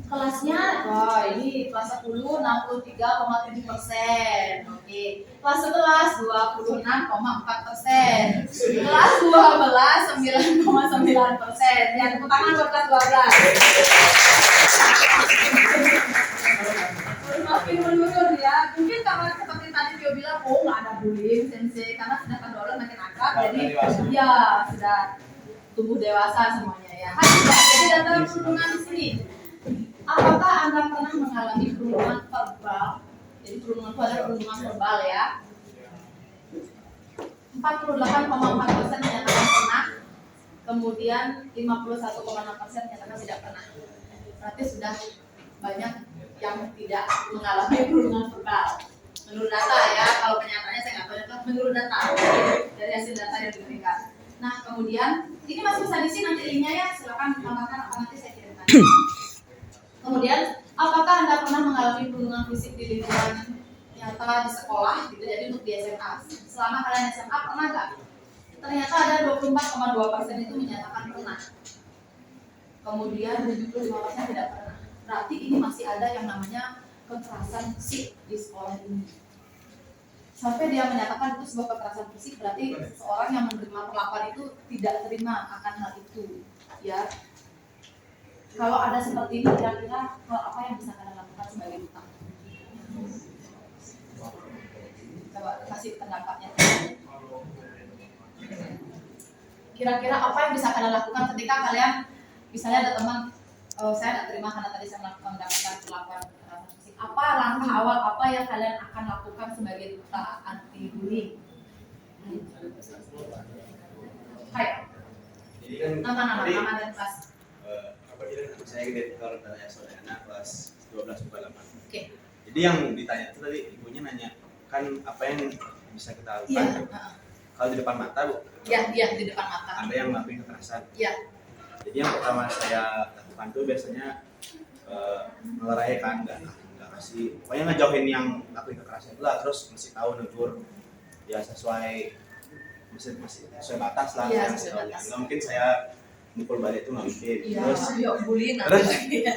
kelasnya, wah ini kelas 10 63,7%. Oke, kelas 11 26,4%. Kelas 12 9,9%. Ya, tepuk tangan buat kelas 12. Makin menurun ya. Mungkin karena seperti tadi Tio bilang, oh nggak ada bullying sensei karena sudah kedorong makin akrab, jadi ya sudah tumbuh dewasa semuanya ya. Jadi dalam perundungan di sini, apakah Anda pernah mengalami perundungan verbal? Jadi perundungan itu adalah perundungan verbal ya. 48,4% menyatakan pernah, kemudian 51,6% menyatakan tidak pernah. Berarti sudah banyak yang tidak mengalami perundungan verbal. Menurut data ya, kalau kenyataannya saya nggak tahu, itu menurut data dari hasil data yang diberikan. Nah kemudian ini masih bisa diisi nanti linknya ya, silakan tambahkan apa nanti saya kirimkan. Kemudian, apakah Anda pernah mengalami perundungan fisik di lingkungan nyata di sekolah gitu, jadi untuk di SMA? Selama kalian SMA pernah nggak? Ternyata ada 24,2% itu menyatakan pernah. Kemudian 75% tidak pernah. Berarti ini masih ada yang namanya kekerasan fisik di sekolah ini. Sampai dia menyatakan itu sebuah kekerasan fisik, berarti seorang yang menerima perlakuan itu tidak terima akan hal itu, ya. Kalau ada seperti ini, kira-kira hal apa yang bisa kalian lakukan sebagai duta? Coba kasih pendapatnya. Kira-kira apa yang bisa kalian lakukan ketika kalian, misalnya ada teman, saya tidak terima karena tadi saya mendapatkan perlakuan kekerasan fisik. Apa langkah awal apa yang kalian akan lakukan sebagai duta anti bullying? Hai. Jadi kan Nama dan kelas. Saya direktur anak kelas 12/8. Oke. Jadi yang ditanya itu tadi ibunya nanya kan apa yang bisa kita lakukan? Iya. Kalau di depan mata bu? Iya di depan mata. Ada yang melakukan kekerasan. Iya. Jadi yang pertama saya lakukan tuh biasanya ngelerai kan, nggak kasih, pokoknya ngejauhin yang lakuin kekerasan itu lah, terus masih tahu negur ya sesuai masih sesuai batas lah. Iya, Nggak mungkin saya mukul balik itu nggak mungkin. Iya,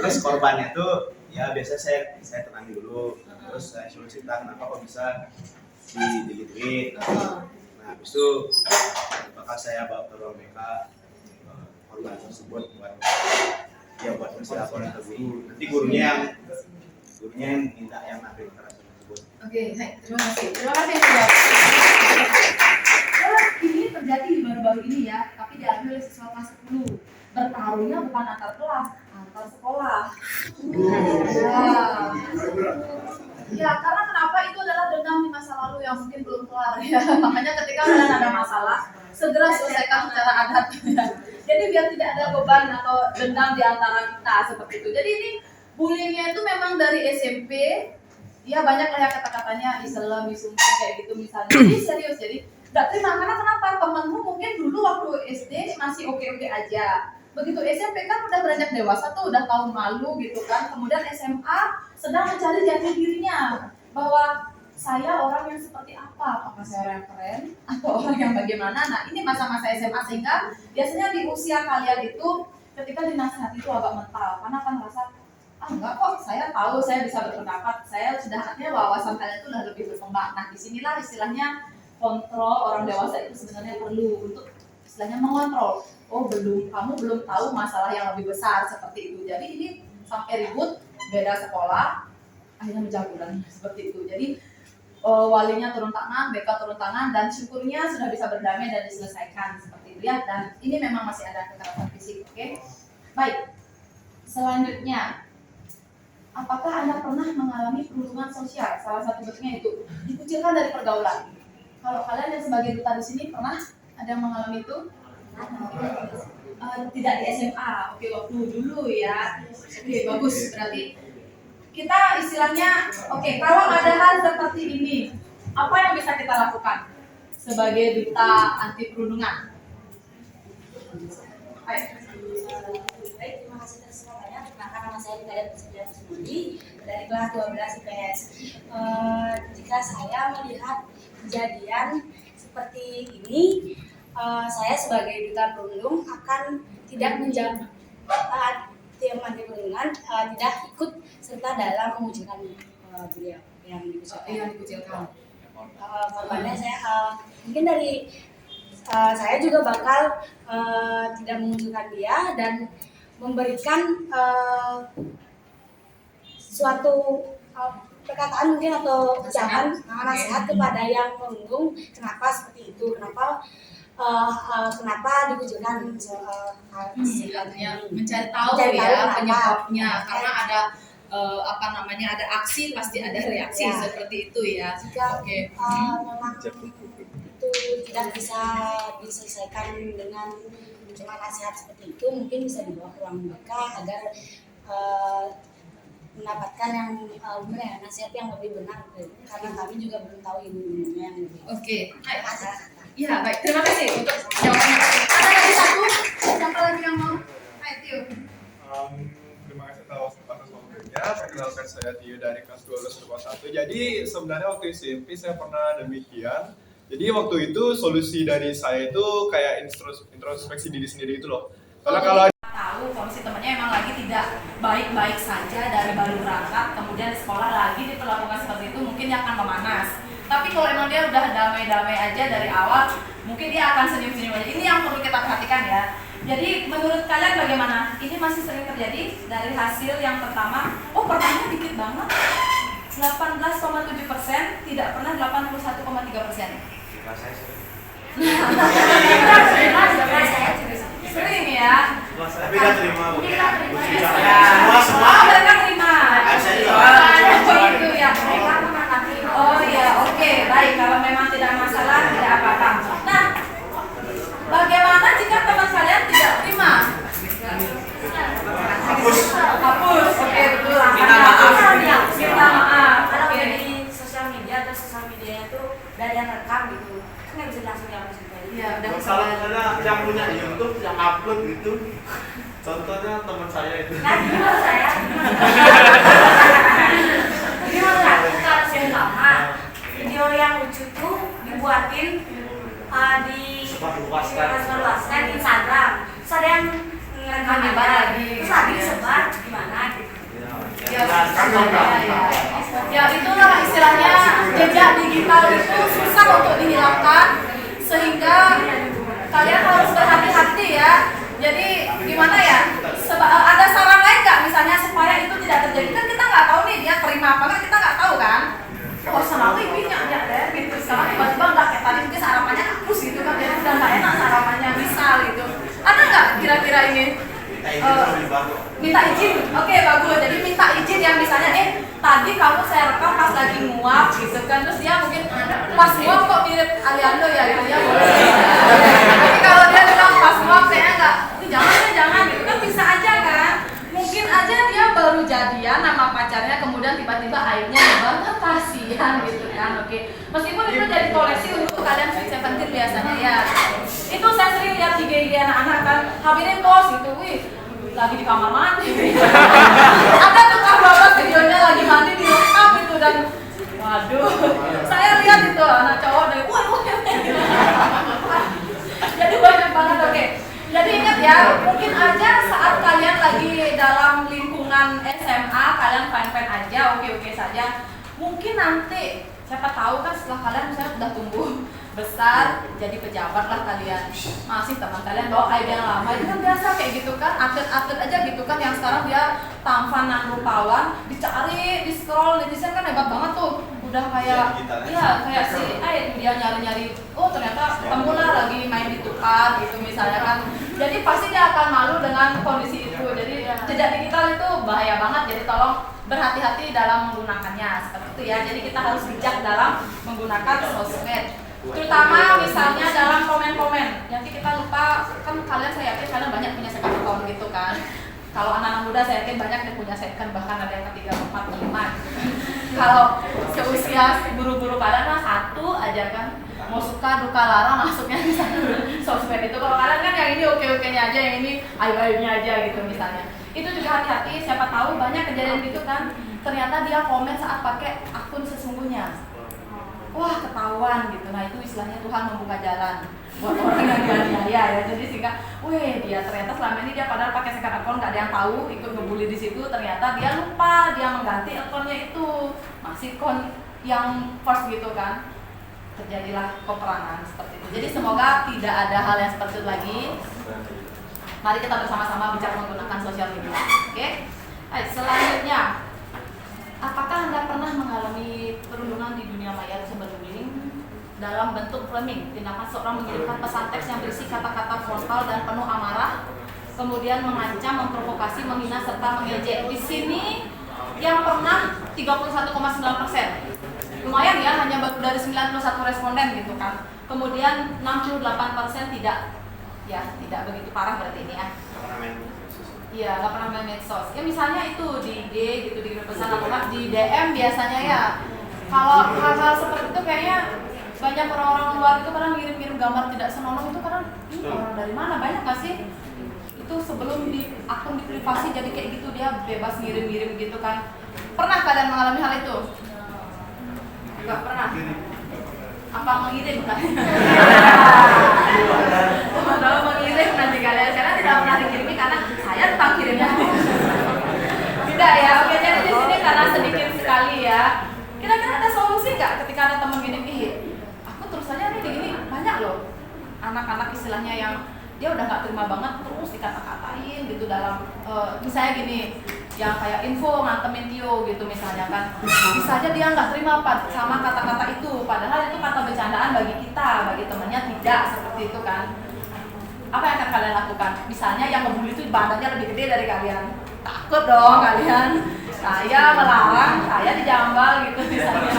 Terus korbannya tuh ya biasanya saya tenangin dulu, terus saya suruh cerita kenapa kok bisa digituin. Nah habis itu bakal saya bawa ke ruang BK korban tersebut buat ngasih laporan ke guru. Nanti gurunya yang minta yang ngambil kekerasan tersebut. Oke, baik. Terima kasih sudah. Ini terjadi baru-baru ini ya, tapi diambil oleh siswa kelas 10. Bertarungnya bukan antar kelas, antar sekolah. Ya, karena kenapa itu adalah dendam di masa lalu yang mungkin belum kelar ya. Makanya ketika kalian ada masalah, segera selesaikan secara adat. Jadi biar tidak ada beban atau dendam di antara kita seperti itu. Jadi ini bullyingnya itu memang dari SMP. Ya banyak lah ya kata-katanya Islam, Isungkung kayak gitu misalnya. Jadi serius, jadi nggak terima karena kenapa? Temenmu mungkin dulu waktu SD masih oke-oke aja. Begitu SMP kan udah beranjak dewasa tuh, udah tahu malu gitu kan. Kemudian SMA sedang mencari jati dirinya bahwa saya orang yang seperti apa? Apakah saya orang yang keren atau orang yang bagaimana? Nah ini masa-masa SMA sehingga biasanya di usia kalian itu ketika dinasihati itu agak mental karena kan merasa enggak kok, saya tahu saya bisa berpendapat, saya sudah artinya wawasan kalian itu udah lebih berkembang. Nah disinilah istilahnya kontrol orang dewasa itu sebenarnya perlu untuk istilahnya mengontrol. Oh kamu belum tahu masalah yang lebih besar seperti itu. Jadi ini sampai ribut, beda sekolah, akhirnya mencabulan seperti itu. Jadi walinya turun tangan, BK turun tangan, dan syukurnya sudah bisa berdamai dan diselesaikan seperti itu ya. Dan ini memang masih ada kekerasan fisik, oke? Baik, selanjutnya. Apakah Anda pernah mengalami perundungan sosial? Salah satu bentuknya itu dikucilkan dari pergaulan. Kalau kalian yang sebagai duta di sini pernah ada yang mengalami itu? Tidak di SMA. Oke, waktu dulu ya. Oke, bagus. Berarti kita istilahnya, oke, kalau ada hal seperti ini, apa yang bisa kita lakukan sebagai duta anti perundungan? Baik. Baik, terima kasih atas semuanya. Karena saya tidak ada persediaan sendiri, dari kelas 12 IPS. Jika saya melihat kejadian seperti ini, saya sebagai duta perundung akan tidak menjaga teman perundungan, tidak ikut serta dalam mengucilkan beliau yang dikucilkan. Korbannya saya mungkin dari saya juga bakal tidak mengucilkan dia dan memberikan suatu perkataan mungkin atau ucapan nasihat kepada yang merundung, kenapa seperti itu, kenapa dikucilkan mencari tahu ya penyebabnya, karena ada ada aksi pasti ada reaksi seperti itu ya. Jika memang itu tidak bisa diselesaikan dengan cuma nasihat seperti itu, mungkin bisa dibawa ke ruang BK agar mendapatkan yang nasihat yang lebih benar, karena kami juga belum tahu ilmu-ilmunya yang lebih. Oke, ya baik, terima kasih untuk jawabannya. Ada lagi satu, siapa lagi yang mau? Ayo Tio. Terima kasih atas waktunya. Perkenalkan saya Tio dari kelas 12 Jadi sebenarnya waktu SMP saya pernah demikian. Jadi waktu itu solusi dari saya itu kayak introspeksi diri sendiri itu loh. Karena kalau tahu kalau si temannya emang lagi tidak baik-baik saja dari baru berangkat, kemudian di sekolah lagi diperlakukan seperti itu, mungkin dia akan memanas. Tapi kalau emang dia udah damai-damai aja dari awal, mungkin dia akan senyum-senyum aja. Ini yang perlu kita perhatikan ya. Jadi menurut kalian bagaimana? Ini masih sering terjadi dari hasil yang pertama. Oh, pertanyaannya dikit banget. 18,7%, tidak pernah 81,3%. Sering ya. Tapi nggak terima. Semua mereka terima. Oh itu ya. Oh ya, oke, baik. Kalau memang tidak masalah, tidak apa-apa. Nah, bagaimana jika teman kalian tidak terima? Hapus. Oke, betul. Minta maaf. Kalau di sosial media atau sosial media itu dari yang rekam gitu, kan nggak bisa langsung dihapus gitu. Iya, udah Masalahnya yang punya YouTube, yang upload gitu. Contohnya teman saya itu. Nah, gimana saya? Gimana? Kalau saya sama video yang lucu tuh dibuatin disebarluaskan di Instagram. Terus ada yang ngerekam lagi. Terus lagi disebar gimana gitu. Ya itulah istilahnya jejak digital itu susah untuk dihilangkan, sehingga kalian harus berhati-hati ya. Jadi gimana ya? Ada saran lain nggak misalnya supaya itu tidak terjadi? Kan kita nggak tahu nih dia terima apa nggak, kita nggak tahu kan? Oh sama aku ibunya ya deh gitu. Sekarang tiba-tiba nggak kayak tadi mungkin sarapannya hapus gitu kan, jadi udah nggak enak sarapannya misal gitu. Ada nggak kira-kira ini? Minta izin, oke bagus. Jadi minta izin yang misalnya tadi kamu saya rekam pas lagi nguap gitu kan, terus dia mungkin pas nguap kok mirip Aliando ya gitu ya boleh. Tapi kalau dia bilang pas nguap kayaknya enggak, jangan gitu kan, bisa aja kan. Mungkin aja dia baru jadian nama pacarnya, kemudian tiba-tiba airnya banget, kasihan gitu kan. Oke, meskipun itu jadi koleksi untuk kalian Sweet Seventeen biasanya ya. Itu saya sering lihat IG anak-anak kan, habirin bos gitu, wih lagi di kamar mandi. Ada tuh bapak videonya lagi mandi direkam itu dan waduh, saya lihat itu anak cowok dari wah. Jadi banyak banget. Oke. Jadi ingat ya, mungkin aja saat kalian lagi dalam lingkungan SMA kalian fine-fine aja, oke-oke saja. Mungkin nanti siapa tahu kan setelah kalian misalnya udah tumbuh besar jadi pejabat lah kalian, masih teman kalian bawa aib yang lama, itu kan biasa kayak gitu kan, atlet-atlet aja gitu kan yang sekarang dia tampan rupawan, dicari, di scroll netizen kan hebat banget tuh, udah kayak kayak si dia nyari-nyari, oh ternyata ketemulah lagi main di tukar gitu misalnya kan, jadi pasti dia akan malu dengan kondisi itu. Jadi jejak digital itu bahaya banget, jadi tolong berhati-hati dalam menggunakannya seperti itu ya. Jadi kita harus bijak dalam menggunakan sosmed, terutama misalnya dalam komen-komen. Nanti kita lupa kan, kalian saya yakin kalian banyak punya second account gitu kan. Kalau anak-anak muda saya yakin banyak yang punya second, bahkan ada yang ketiga, 4, 5 gitu. Kalau seusia buru-buru pada mah satu aja kan, mau suka duka lara masuknya di satu sosmed itu. Kalau kalian kan yang ini oke-okenya aja, yang ini aib-aibnya aja gitu misalnya. Itu juga hati-hati, siapa tahu banyak kejadian gitu kan. Ternyata dia komen saat pakai akun sesungguhnya. Wah, ketahuan gitu. Nah, itu istilahnya Tuhan membuka jalan buat orang yang dianiaya ya. Jadi sehingga, weh, dia ternyata selama ini dia padahal pakai second account, nggak ada yang tahu, ikut ngebully di situ. Ternyata dia lupa, dia mengganti akunnya itu masih akun yang first gitu kan. Terjadilah peperangan seperti itu. Jadi semoga tidak ada hal yang seperti itu lagi. Mari kita bersama-sama bijak menggunakan sosial media. Oke? Baik, selanjutnya, apakah Anda pernah mengalami perundungan di dunia maya cyberbullying dalam bentuk framing? Tindakan seorang mengirimkan pesan teks yang berisi kata-kata frontal dan penuh amarah, kemudian mengancam, memprovokasi, menghina serta mengejek. Di sini yang pernah 31,9%. Lumayan ya, hanya baru dari 91 responden gitu kan. Kemudian 68% tidak. Ya, tidak begitu parah berarti ini ya. Iya, nggak pernah main medsos. Ya misalnya itu di IG gitu, di grup pesan atau di DM biasanya ya. Kalau hal-hal seperti itu kayaknya banyak orang-orang luar itu kadang ngirim-ngirim gambar tidak senonoh itu kadang orang dari mana, banyak nggak sih? Itu sebelum di akun di privasi jadi kayak gitu, dia bebas ngirim-ngirim gitu kan. Pernah kalian mengalami hal itu? Nggak pernah. Apa mengirim kan? Kalau mengirim nanti kalian, karena tidak pernah dikirimi karena saya tetap kirimnya. Tidak ya, oke, jadi di sini karena sedikit sekali ya. Kira-kira ada solusi nggak ketika ada teman gini, aku terus aja nih gini, banyak loh anak-anak istilahnya yang dia udah nggak terima banget terus dikata-katain gitu dalam misalnya gini, yang kayak info ngantemin Tio gitu misalnya kan, bisa aja dia nggak terima sama kata-kata itu, padahal itu kata bercandaan bagi kita, bagi temannya tidak seperti itu kan. Apa yang akan kalian lakukan? Misalnya yang ngebully itu badannya lebih gede dari kalian, takut dong kalian. Saya melarang, saya dijambal gitu misalnya.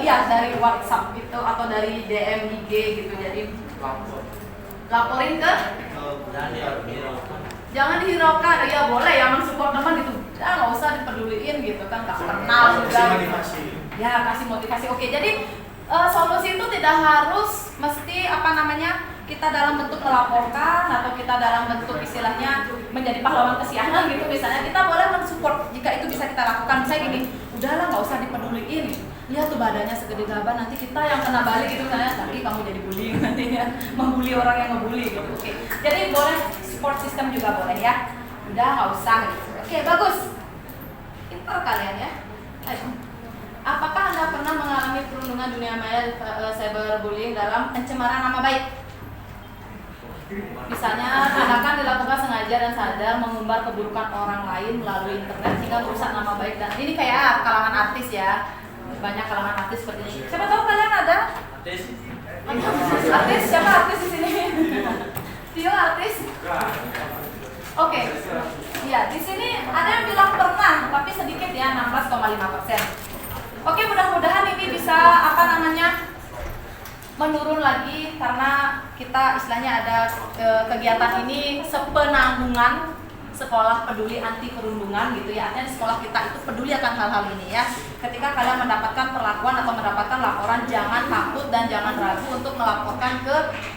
Iya, dari WhatsApp gitu atau dari DM IG gitu, jadi laporin ke. Jangan dihiraukan, ya boleh ya mensupport teman gitu, ya nggak usah dipeduliin gitu kan, nggak kenal juga. Ya kasih motivasi. Oke, jadi solusi itu tidak harus mesti kita dalam bentuk melaporkan atau kita dalam bentuk istilahnya menjadi pahlawan kesiangan gitu misalnya. Kita boleh mensupport jika itu bisa kita lakukan. Misalnya gini, udahlah nggak usah dipeduliin. Lihat tuh badannya segede gaban, nanti kita yang kena balik gitu misalnya, tapi kamu jadi bullying nantinya, membuli orang yang ngebully gitu. Oke, jadi boleh support system juga boleh ya. Udah nggak usah gitu. Oke, bagus. Pintar kalian ya. Ayo. Apakah Anda pernah mengalami perundungan dunia maya cyberbullying dalam pencemaran nama baik? Misalnya, tindakan dilakukan sengaja dan sadar mengumbar keburukan orang lain melalui internet sehingga merusak nama baik. Dan ini kayak kalangan artis ya, banyak kalangan artis seperti ini. Siapa tahu kalian ada? Artis? Siapa artis di sini? Tio artis? Oke, ya di sini ada yang bilang pernah, tapi sedikit ya, 16,5%. Oke, mudah-mudahan ini bisa menurun lagi karena kita istilahnya ada kegiatan ini sepenanggungan sekolah peduli anti perundungan gitu ya. Artinya di sekolah kita itu peduli akan hal-hal ini ya. Ketika kalian mendapatkan perlakuan atau mendapatkan laporan, jangan takut dan jangan ragu untuk melaporkan ke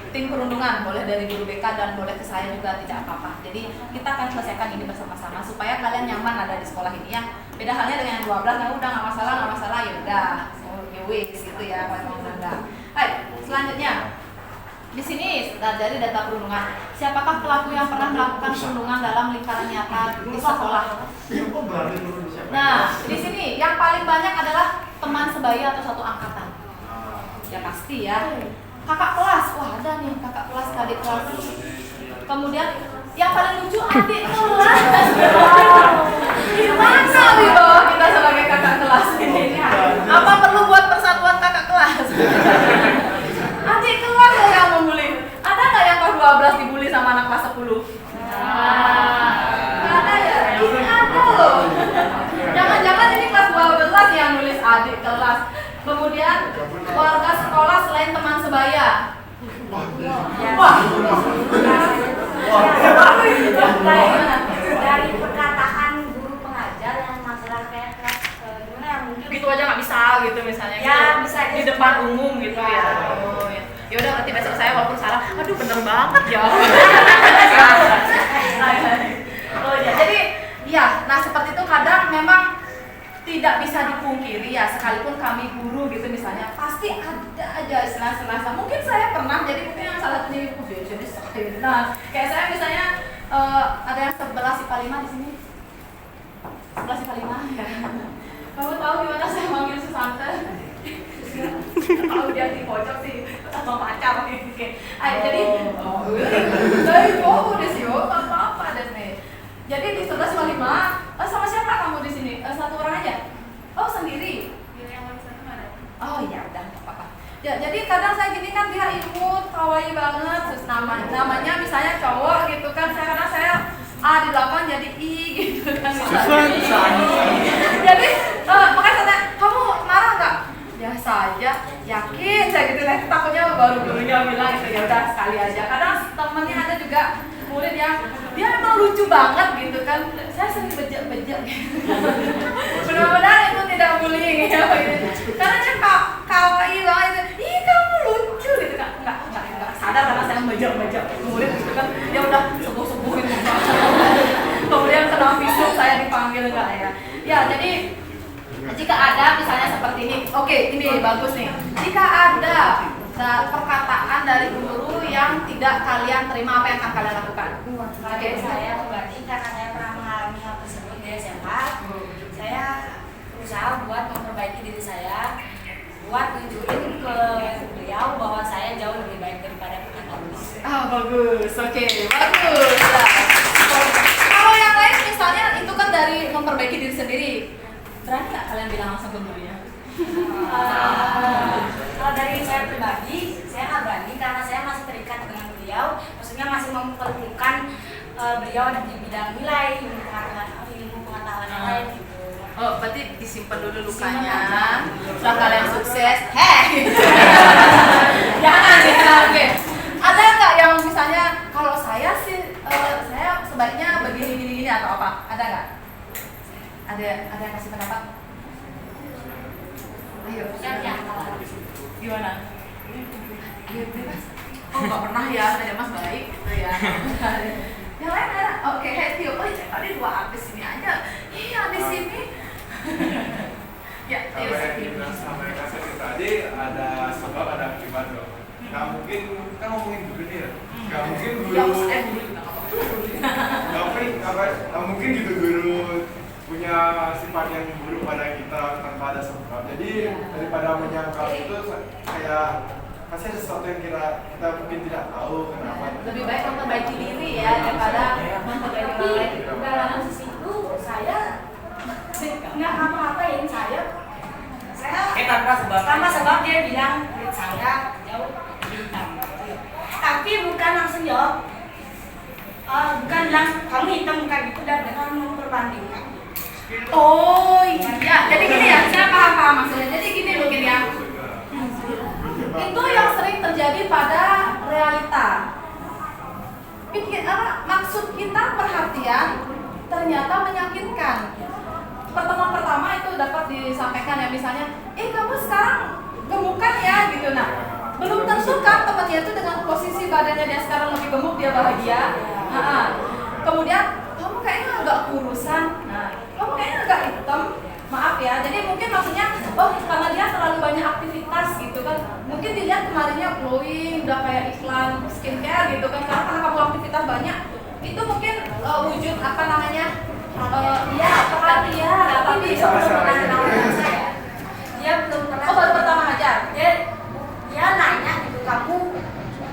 tim perundungan, boleh dari guru BK dan boleh ke saya juga, tidak apa-apa. Jadi kita akan selesaikan ini bersama-sama supaya kalian nyaman ada di sekolah ini ya. Beda halnya dengan yang 12, ya udah nggak masalah ya udah, wis gitu ya, mau nggak. Baik, selanjutnya di sini dari data perundungan, siapakah pelaku yang pernah melakukan perundungan dalam lingkaran nyata di sekolah? Nah, di sini yang paling banyak adalah teman sebaya atau satu angkatan. Ya pasti ya. Kakak kelas, wah ada nih kakak kelas, adik kelas. Kemudian yang paling lucu adik kelas. Gimana gitu kita sebagai kakak kelas ini? Apa perlu buat persatuan kakak kelas? Adik kelas yang membuli. Ada nggak yang kelas 12 dibully sama anak kelas 10? Ada ya? Ini ada loh. Jangan-jangan ini kelas 12 yang nulis adik kelas. Kemudian warga sekolah selain teman sebaya. Wah. Dari perkataan guru pengajar yang masalah kayak kelas gimana ya, mungkin Itu aja nggak bisa gitu misalnya. Ya, gitu. bisa di depan umum gitu ya. Oh, ya. Ya udah berarti besok saya walaupun salah, aduh bener banget ya. ya. Jadi ya, nah seperti itu kadang memang tidak bisa dipungkiri ya, sekalipun kami guru gitu misalnya, pasti ada aja sela-sela. Mungkin saya pernah, jadi mungkin yang salah satu jadi sakit. Nah, kayak saya misalnya ada yang 11 IPA 5 di sini. 11 IPA 5 ya. Kamu tahu gimana saya manggil Susanto? Kalau dia di pojok sih sama pacar gitu. Jadi udah sih, apa-apa deh nih. Jadi di 11 IPA 5, sama siapa kamu di sini? Satu orang aja? Oh, sendiri? Oh iya, udah nggak apa-apa. Ya, jadi kadang saya gini kan dia imut, kawaii banget, terus namanya misalnya cowok gitu kan, kadang saya A di belakang jadi I gitu kan. Jadi makanya saya tanya, kamu marah nggak? Biasa aja, yakin saya gitu kan, takutnya baru gurunya bilang gitu, ya udah sekali aja. Kadang temennya ada juga murid yang dia emang lucu banget gitu kan, saya sering bejek-bejek gitu. Benar-benar itu tidak bullying ya gitu. Karena dia kawaii banget, ih kamu lucu gitu kan, enggak sadar karena saya bejek-bejek murid gitu kan, dia udah sebuh-sebuhin kemudian kena visum saya dipanggil enggak ya. Ya jadi jika ada misalnya seperti ini, oke ini bagus nih, jika ada perkataan dari guru yang tidak kalian terima, apa yang akan kalian lakukan? Oke, saya pribadi karena saya pernah mengalami hal tersebut di SMA, saya berusaha buat memperbaiki diri saya, buat tunjukin ke beliau bahwa saya jauh lebih baik daripada perkataan. Bagus, oke, bagus. Kalau yang lain misalnya itu kan dari memperbaiki diri sendiri, berani nggak kalian bilang langsung ke gurunya? Kalau dari saya pribadi, saya nggak berani karena saya masih terikat dengan beliau, maksudnya masih memperlukan beliau di bidang nilai, ilmu pengetahuan yang lain gitu. Oh, berarti disimpan dulu lukanya. Setelah kalian sukses, jangan ya, oke. Ada nggak yang misalnya kalau saya sih, saya sebaiknya begini atau apa? Ada nggak? Ada yang kasih pendapat? Ayo, gimana? Oh nggak pernah ya, ada Mas baik gitu ya. Yang lain ada? Oke, Hetio, oh tadi 2 artis ini aja. Iya di sini. Ya, Kalau yang kita kasih tadi ada sebab ada akibat dong. Nggak mungkin kan ngomongin guru nih ya. Nggak mungkin guru. Nggak mungkin gitu guru punya sifat yang buruk pada kita tanpa ada sebab. Jadi daripada menyangkal itu kayak pasti ada sesuatu yang kita mungkin tidak tahu kenapa. Lebih baik memperbaiki diri ya daripada memperbaiki orang lain. Dalam sisi itu saya nggak apa-apain saya tanpa sebab dia bilang murid saya jauh lebih hitam. Tapi bukan langsung jawab, bukan bilang kamu hitam bukan gitu, dan dengan memperbandingkan. Oh iya, jadi gini ya, saya paham maksudnya. Jadi gini mungkin ya, itu yang sering terjadi pada realita. Maksud kita perhatian ternyata menyakitkan. Pertemuan pertama itu dapat disampaikan ya, misalnya, kamu sekarang gemukan ya gitu. Nah, belum tentu kan temannya itu dengan posisi badannya dia sekarang lebih gemuk dia bahagia. Kemudian kamu kayaknya agak kurusan. Nah, kamu kayaknya agak hitam. Maaf ya, jadi mungkin maksudnya, karena dia terlalu banyak aktivitas gitu kan. Mungkin dilihat kemarinnya glowing, udah kayak iklan skincare gitu kan. Karena kamu aktivitas banyak, itu mungkin wujud apa namanya? Tapi bisa saya. Dia belum pernah. Baru pertama aja. Dia nanya gitu, kamu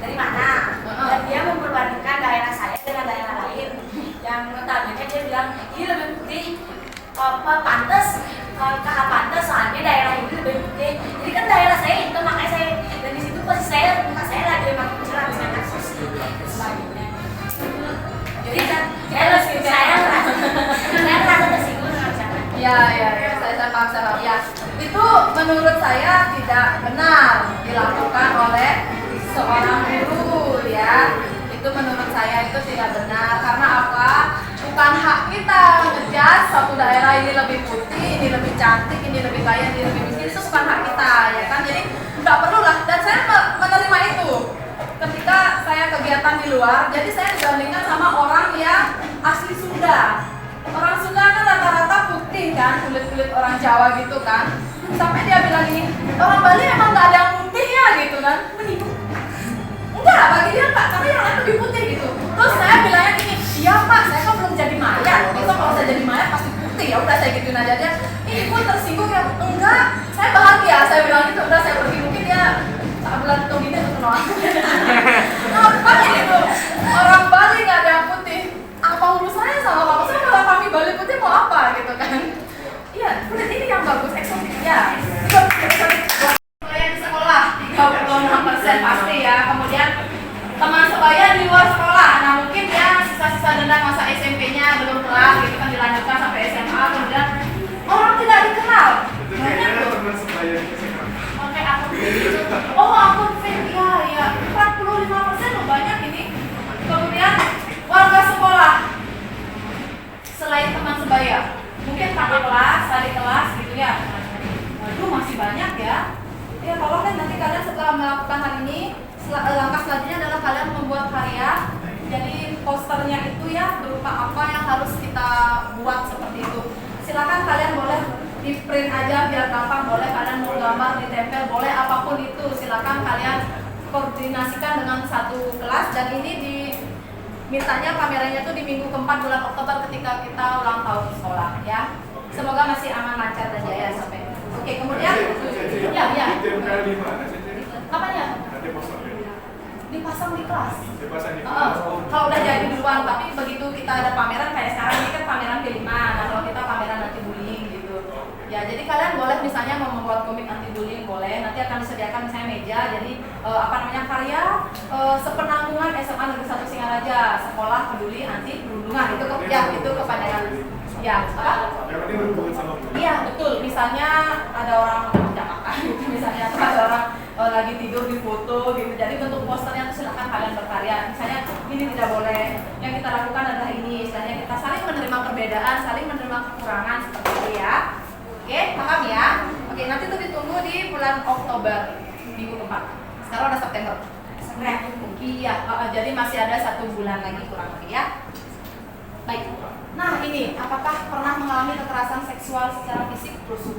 dari mana? Dan dia memperbandingkan daerah saya dengan daerah lain. Yang notabene dia bilang ini lebih putih. Pantas, kakak pantas soalnya daerah ini lebih putih. Jadi kan daerah saya itu makanya saya dan di situ posisi saya muka saya lagi makin kecil habis kasus sebagainya. Jadi kan saya merasa tersinggung dengan sana. Ya, saya paham. Ya, itu menurut saya tidak benar dilakukan oleh seorang guru ya. Itu menurut saya itu tidak benar. Karena apa? Bukan hak kita ngejudge satu daerah ini lebih putih, ini lebih cantik, ini lebih kaya, ini lebih miskin. Itu bukan hak kita ya kan. Jadi nggak perlu lah. Dan saya menerima itu ketika saya kegiatan di luar. Jadi saya dibandingkan sama orang yang asli Sunda Sunda. Orang Sunda kan rata-rata putih kan, kulit-kulit orang Jawa gitu kan. Sampai dia bilang gini, orang Bali emang nggak ada yang putih ya gitu kan. Menipu. Enggak, bagi dia enggak, karena yang lain lebih putih gitu. Terus saya bilangnya gini, iya Pak, saya kan belum jadi mayat. Besok kalau saya jadi mayat pasti putih. Ya udah saya gituin aja dia. Ibu tersinggung ya? Enggak, saya bahagia. Saya bilang gitu, udah saya pergi, mungkin dia tak bulan itu gini untuk nolak. Apa gitu? Orang Bali nggak ada yang putih. Apa urusannya sama Bapak? Saya kalau kami Bali putih mau apa gitu kan? Iya, kulit ini yang bagus, eksotik ya. Sebaya di sekolah 36% pasti ya. Kemudian teman sebaya di luar sekolah. Nah mungkin ya sisa-sisa dendam masa SMP-nya belum kelar gitu kan, dilanjutkan sampai SMA. Kemudian orang tidak dikenal. Banyak tuh. Oke, akun Facebook. Oh, akun Facebook ya. 45% loh, banyak ini. Kemudian warga sekolah. Selain teman sebaya, mungkin kakak kelas, adik kelas gitu ya. Waduh, masih banyak ya. Ya kalau kan nanti kalian setelah melakukan hal ini, langkah selanjutnya adalah kalian membuat karya. Jadi posternya itu ya berupa apa yang harus kita buat seperti itu. Silakan kalian boleh di print aja biar gampang, boleh kalian mau gambar ditempel, boleh apapun itu. Silakan kalian koordinasikan dengan satu kelas, dan ini mintanya kameranya tuh di minggu keempat bulan Oktober ketika kita ulang tahun sekolah ya. Semoga masih aman, lancar dan jaya sampai. Oke, kemudian ya. Kapan ya? Dipasang di kelas. Kalau udah jadi duluan, tapi begitu kita ada pameran kayak sekarang ini kan pameran kelima. Nah kalau kita pameran anti bullying gitu. Ya jadi kalian boleh misalnya mau membuat komik anti bullying boleh. Nanti akan disediakan misalnya meja. Jadi karya sepenanggungan SMA Negeri 1 Singaraja, sekolah peduli anti perundungan itu kepanjangan. Ya, apa? Iya betul. Misalnya ada orang Jakarta gitu, misalnya atau ada orang lagi tidur di foto gitu. Jadi bentuk posternya itu silakan kalian berkarya. Misalnya ini tidak boleh. Yang kita lakukan adalah ini. Misalnya kita saling menerima perbedaan, saling menerima kekurangan seperti itu ya. Oke, paham ya? Oke, nanti itu ditunggu di bulan Oktober minggu keempat. Sekarang udah September. Iya, jadi masih ada 1 bulan lagi kurang lebih ya. Baik. Nah ini, apakah pernah mengalami kekerasan seksual secara fisik? Terus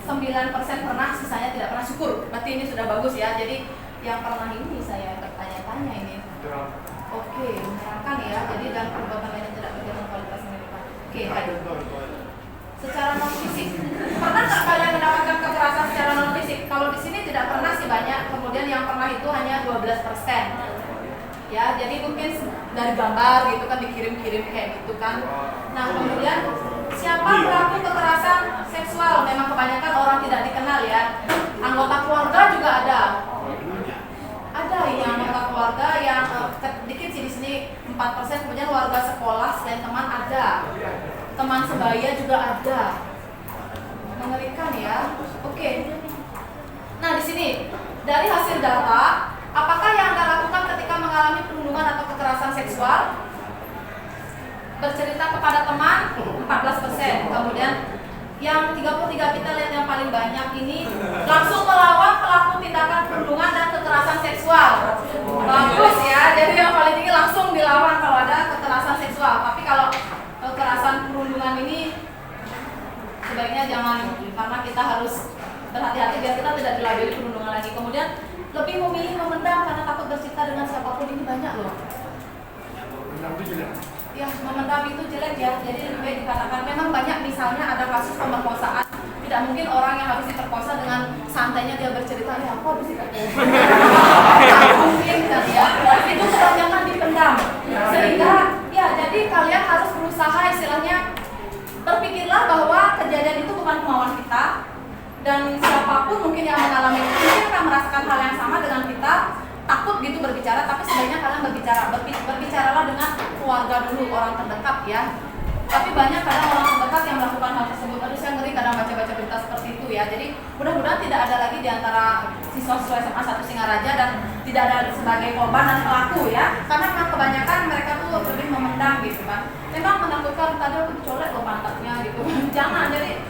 9% pernah, sisanya tidak pernah. Syukur, berarti ini sudah bagus ya. Jadi yang pernah ini saya bertanya-tanya ini. Oke, menyenangkan ya. Jadi dan perbuatan lain yang tidak berkaitan kualitas kehidupan. Oke, baik. Secara non fisik, pernah nggak kalian mendapatkan kekerasan secara non fisik? Kalau di sini tidak pernah sih banyak. Kemudian yang pernah itu hanya 12%. Ya, jadi mungkin dari gambar gitu kan dikirim-kirim kayak gitu kan. Nah, kemudian siapa pelaku kekerasan seksual? Memang kebanyakan orang tidak dikenal ya. Anggota keluarga juga ada. Ada ini anggota keluarga yang dikit sih di sini 4%. Kemudian warga sekolah selain teman ada. Teman sebaya juga ada. Mengerikan ya. Oke. Nah, di sini dari hasil data, apakah yang Anda lakukan ketika mengalami perundungan atau kekerasan seksual? Bercerita kepada teman 14%. Kemudian yang 33 kita lihat yang paling banyak ini langsung melawan pelaku tindakan perundungan dan kekerasan seksual. Bagus ya. Jadi yang paling tinggi langsung dilawan kalau ada kekerasan seksual. Tapi kalau kekerasan perundungan ini sebaiknya jangan, karena kita harus berhati-hati biar kita tidak dilabeli perundungan lagi. Kemudian lebih memilih memendam karena takut bercerita dengan siapapun, ini banyak loh. Ya, memendam itu jelek ya. Jadi lebih baik dikatakan. Memang banyak, misalnya ada kasus pemerkosaan. Tidak mungkin orang yang habis diperkosa dengan santainya dia bercerita, ya aku habis diperkosa. Tidak mungkin kan ya. Itu kebanyakan dipendam. Sehingga ya jadi kalian harus berusaha, istilahnya berpikirlah bahwa kejadian itu bukan kemauan kita. Dan siapapun mungkin yang mengalami itu mungkin akan merasakan hal yang sama dengan kita, takut gitu berbicara, tapi sebaiknya kalian berbicaralah dengan keluarga dulu, orang terdekat ya. Tapi banyak kadang orang terdekat yang melakukan hal tersebut. Aduh, saya ngeri kadang baca-baca berita seperti itu ya. Jadi mudah-mudahan tidak ada lagi di antara siswa-siswa SMA 1 Singaraja dan tidak ada sebagai korban dan pelaku ya. Karena memang kebanyakan mereka tuh lebih memendam gitu kan. Memang menakutkan, tadi aku dicolek loh pantatnya gitu. Jangan, jadi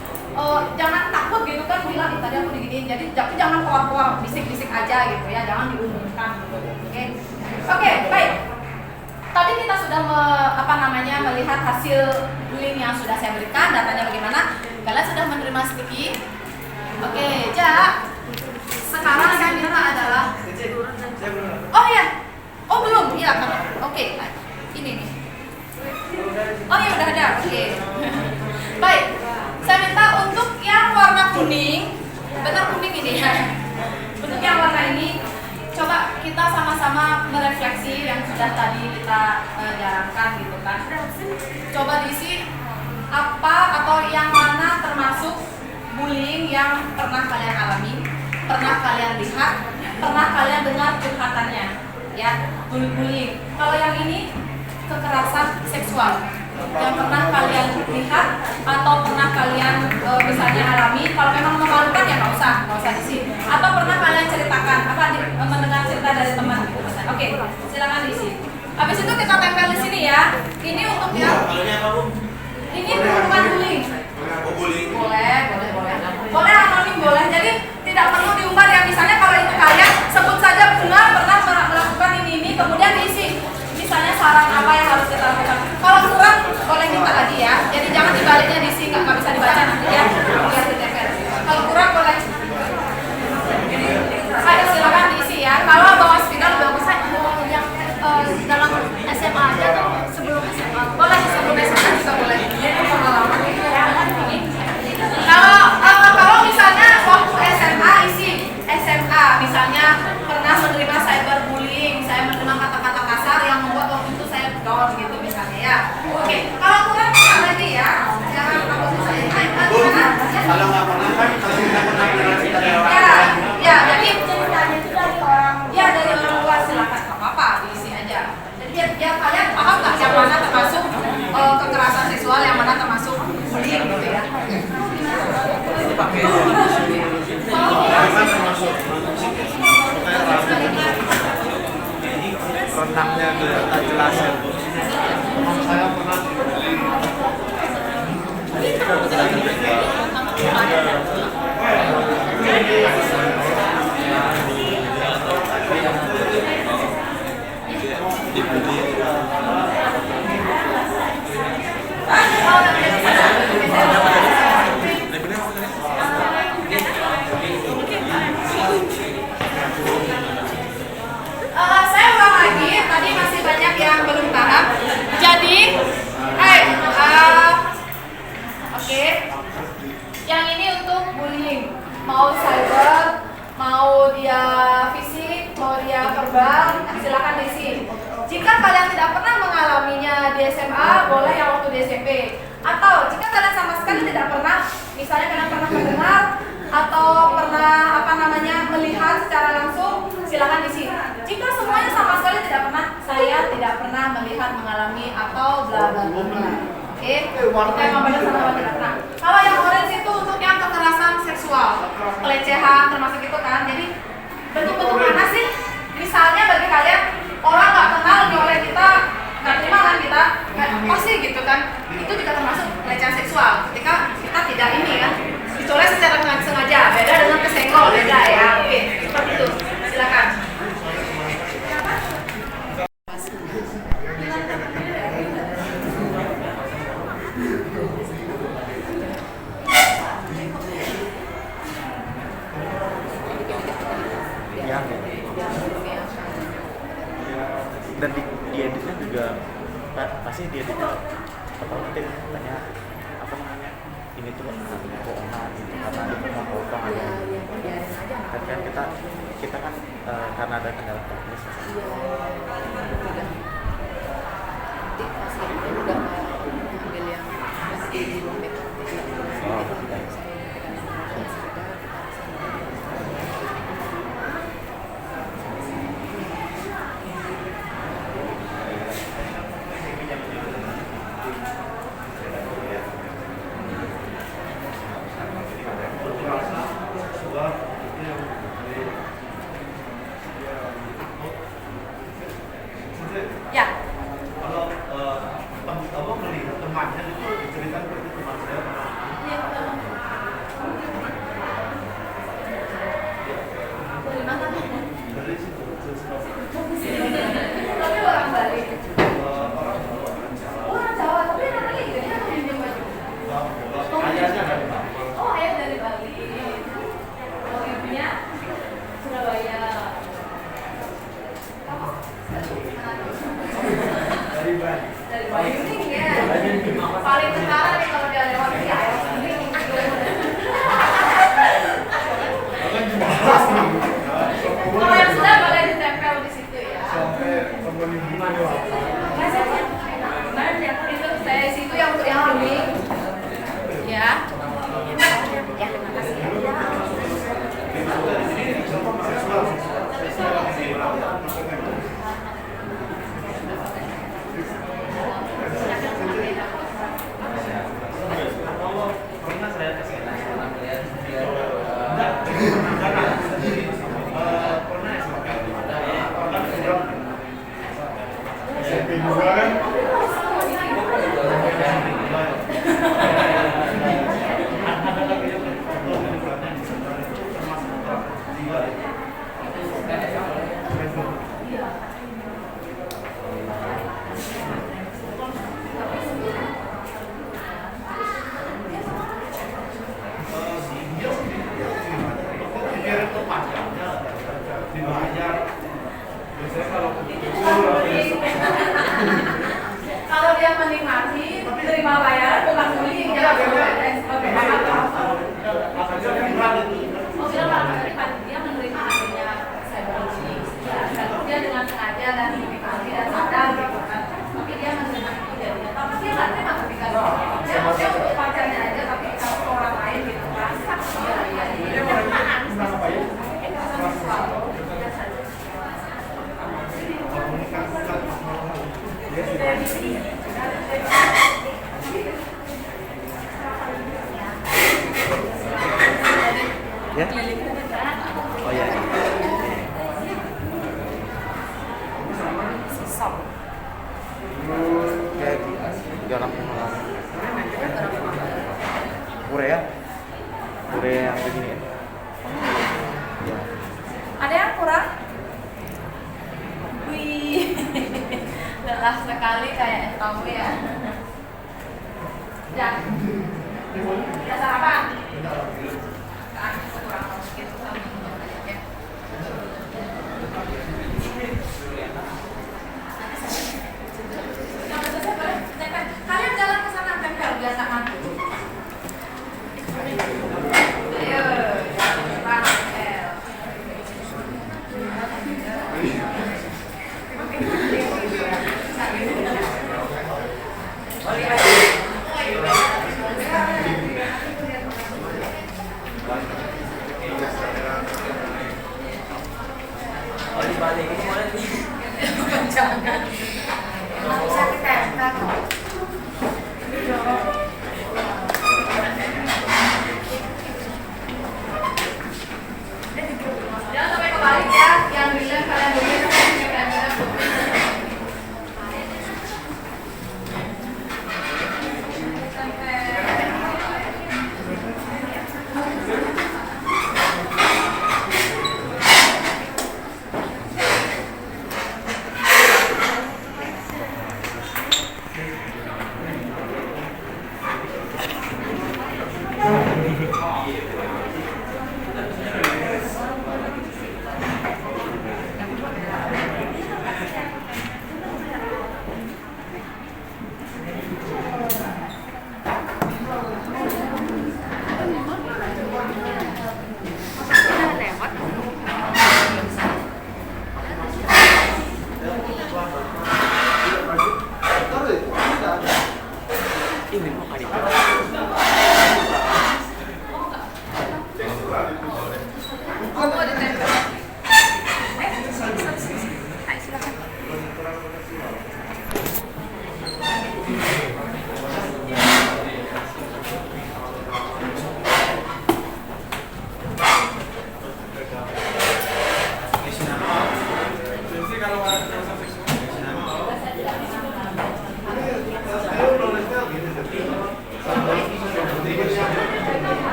jangan takut gitu kan, bilang tadi aku diginiin. Jadi tapi jangan keluar-keluar, bisik-bisik aja gitu ya, jangan diumumkan gitu. Oke, baik. tadi kita sudah melihat hasil link yang sudah saya berikan, datanya bagaimana. Kalian sudah menerima sticky? Oke, sekarang yang minta adalah oh ya, oh belum, iya kan? Oke, ini nih. Oh ya udah ada, oke. Baik, saya minta untuk yang warna kuning, benar kuning ini ya. Untuk yang warna ini, coba kita sama-sama merefleksi yang sudah tadi kita jalankan gitu kan. Coba diisi apa atau yang mana termasuk bullying yang pernah kalian alami, pernah kalian lihat, pernah kalian dengar curhatannya, ya, bullying. Kalau yang ini kekerasan seksual yang pernah kalian lihat atau pernah kalian misalnya alami. Kalau memang memalukan ya nggak usah diisi. Atau pernah kalian ceritakan mendengar cerita dari teman gitu. Oke, silakan diisi. Habis itu kita tempel di sini ya. Ini untuk yang ini bukan bullying. Boleh anonim boleh. Jadi tidak perlu diumbar ya. Misalnya kalau itu kalian sebut saja Bunga pernah melakukan ini kemudian diisi. Misalnya saran apa yang harus kita lakukan. Kalau kurang boleh minta lagi ya. Jadi jangan dibaliknya diisi nggak bisa dibaca nanti ya. Biar ditempel. Kalau kurang boleh. Ayo silakan diisi ya. Kalau bawa spidol bagus yang dalam SMA aja atau sebelum SMA. Boleh sebelum SMA juga boleh. Kalau misalnya waktu SMA isi SMA misalnya pernah menerima cyberbullying, saya menerima kata-kata kasar yang membuat waktu itu saya down gitu misalnya ya. Oke, kalau kurang lagi ya, jangan takut saya. Kalau nggak pernah kan kalau kita pernah ya, jadi ceritanya itu dari orang luar silakan nggak apa-apa diisi aja. Jadi biar kalian paham nggak yang mana termasuk kekerasan seksual, yang mana termasuk bullying gitu ya. rendangnya kita jelasin. Saya pernah saya ulang lagi, tadi masih banyak yang belum paham. Jadi, oke. Yang ini untuk bullying, mau cyber, mau dia fisik, mau dia verbal, silakan diisi. Jika kalian tidak pernah mengalaminya di SMA, boleh yang waktu di SMP. Atau jika kalian sama sekali tidak pernah, misalnya kalian pernah mendengar atau pernah melihat secara langsung, silakan diisi. Jika semuanya sama sekali tidak pernah, saya tidak pernah melihat, mengalami atau bla bla bla. Oke, kita yang benar sama tidak pernah. Kalau yang orange itu untuk yang kekerasan seksual, pelecehan termasuk itu kan. Jadi bentuk-bentuk mana sih? Misalnya bagi kalian orang nggak kenal oleh kita, nggak terima kan kita, apa sih gitu kan? Itu juga termasuk pelecehan seksual. Ketika kita tidak ini kan, dicolek secara sengaja, beda dengan kesenggol, beda ya. Oke, seperti itu. Silakan. Dan di editnya juga pasti di editnya atau mungkin tanya apa namanya ini tuh bohongan gitu karena itu mau potong aja kan kita kan karena ada kendala teknis kalau melihat temannya itu cerita seperti Ya? Oh ya. Sisop. Kayak garam pure ya? Pure yang begini ya? Ya. Ada yang kurang? Wih, lelah sekali kayak kamu ya. Ya, ya sarapan. Kurang sedikit ya. Kalian jalan ke sana tempel biar tak mati. Ayo, tempel. Jangan. Bisa ditempel. Jangan sampai kebalik ya, yang bilang kalian begini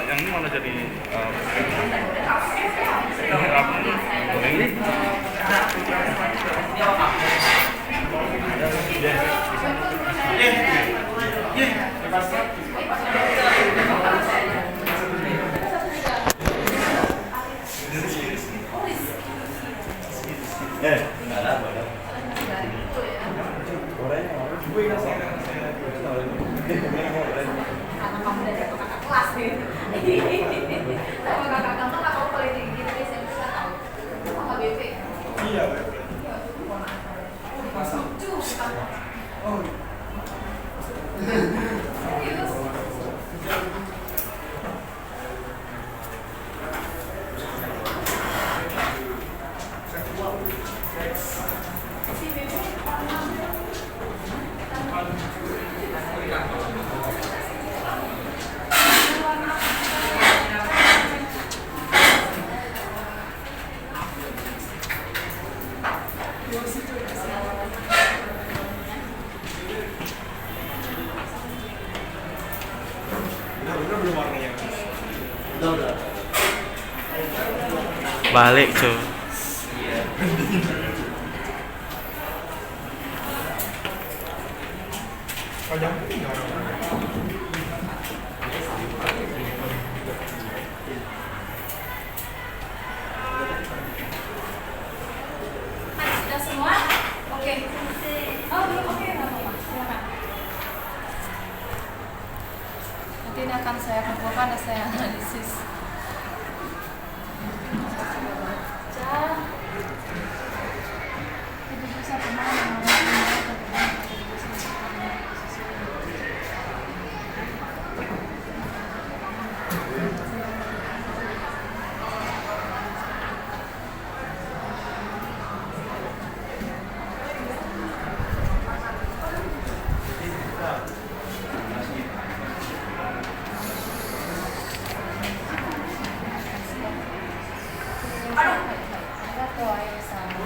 yang ini malah jadi karena kamu dari kakak kelas nih. Sama kakak kamu nggak tahu politik gitu di SMP nggak tahu. Sama BP. Iya. Lucu. Oh. balik tuh. Sudah semua? Oke. Oh, belum oke, nggak apa-apa. Silakan. Nanti ini akan saya kumpulkan dan saya analisis. air sama.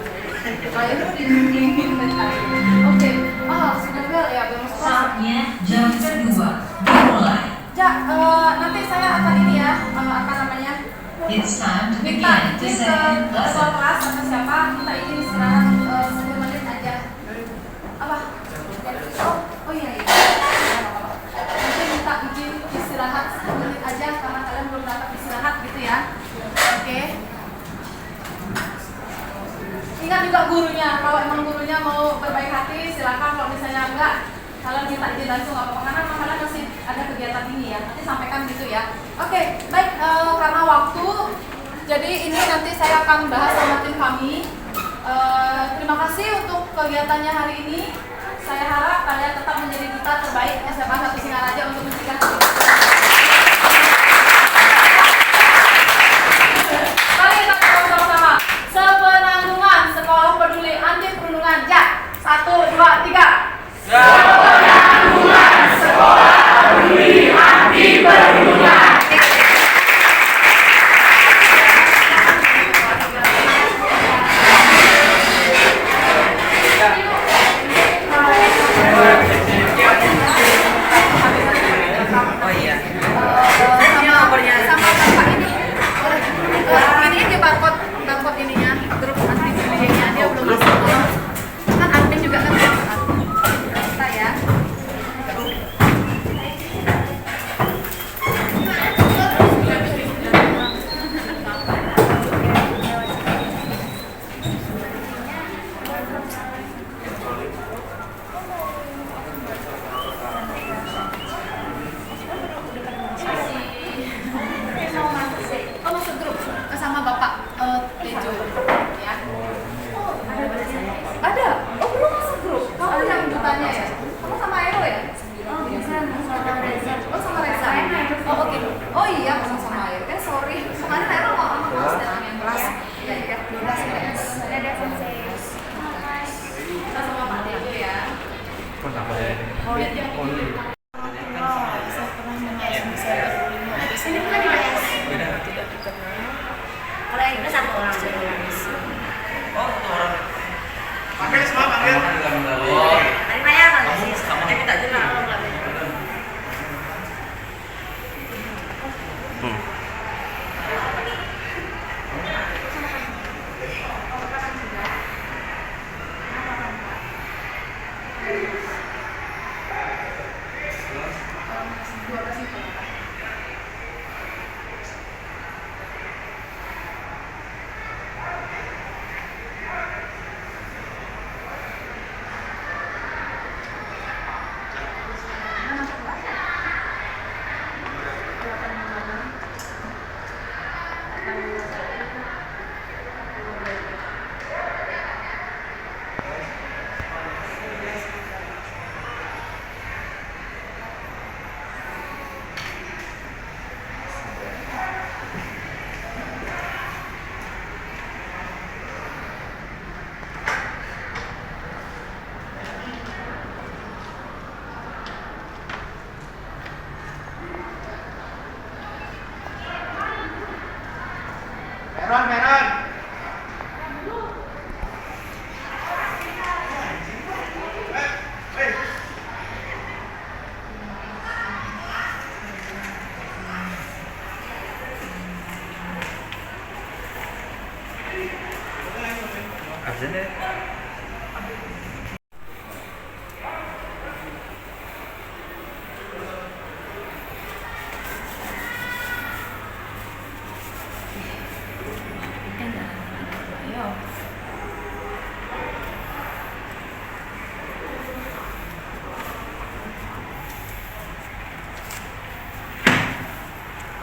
Air dingin air. Oke. Sudah bel ya, bel masuk. Saatnya jam kedua dimulai. Nanti saya akan ini ya, apa namanya? It's time to Minta begin the izin ke second ketua lesson. kelas atau siapa, minta izin istirahat 10 menit aja. Apa? Oh iya. Nanti minta izin istirahat 10 menit aja karena kalian belum dapat istirahat gitu ya. Oke. Ingat juga gurunya, kalau emang gurunya mau berbaik hati silakan, kalau misalnya enggak kalian minta izin langsung nggak apa-apa karena kalian masih ada kegiatan ini ya, nanti sampaikan gitu ya. Oke, baik, karena waktu jadi ini nanti saya akan bahas sama tim kami. Terima kasih untuk kegiatannya hari ini. Saya harap kalian tetap menjadi duta terbaik SMA 1 Singaraja untuk mencegah. Mari kita sama-sama. Sepenanggungan Sekolah Peduli Anti Perundungan. 1, 2, 3. Sepenanggungan Sekolah Peduli Anti Perundungan.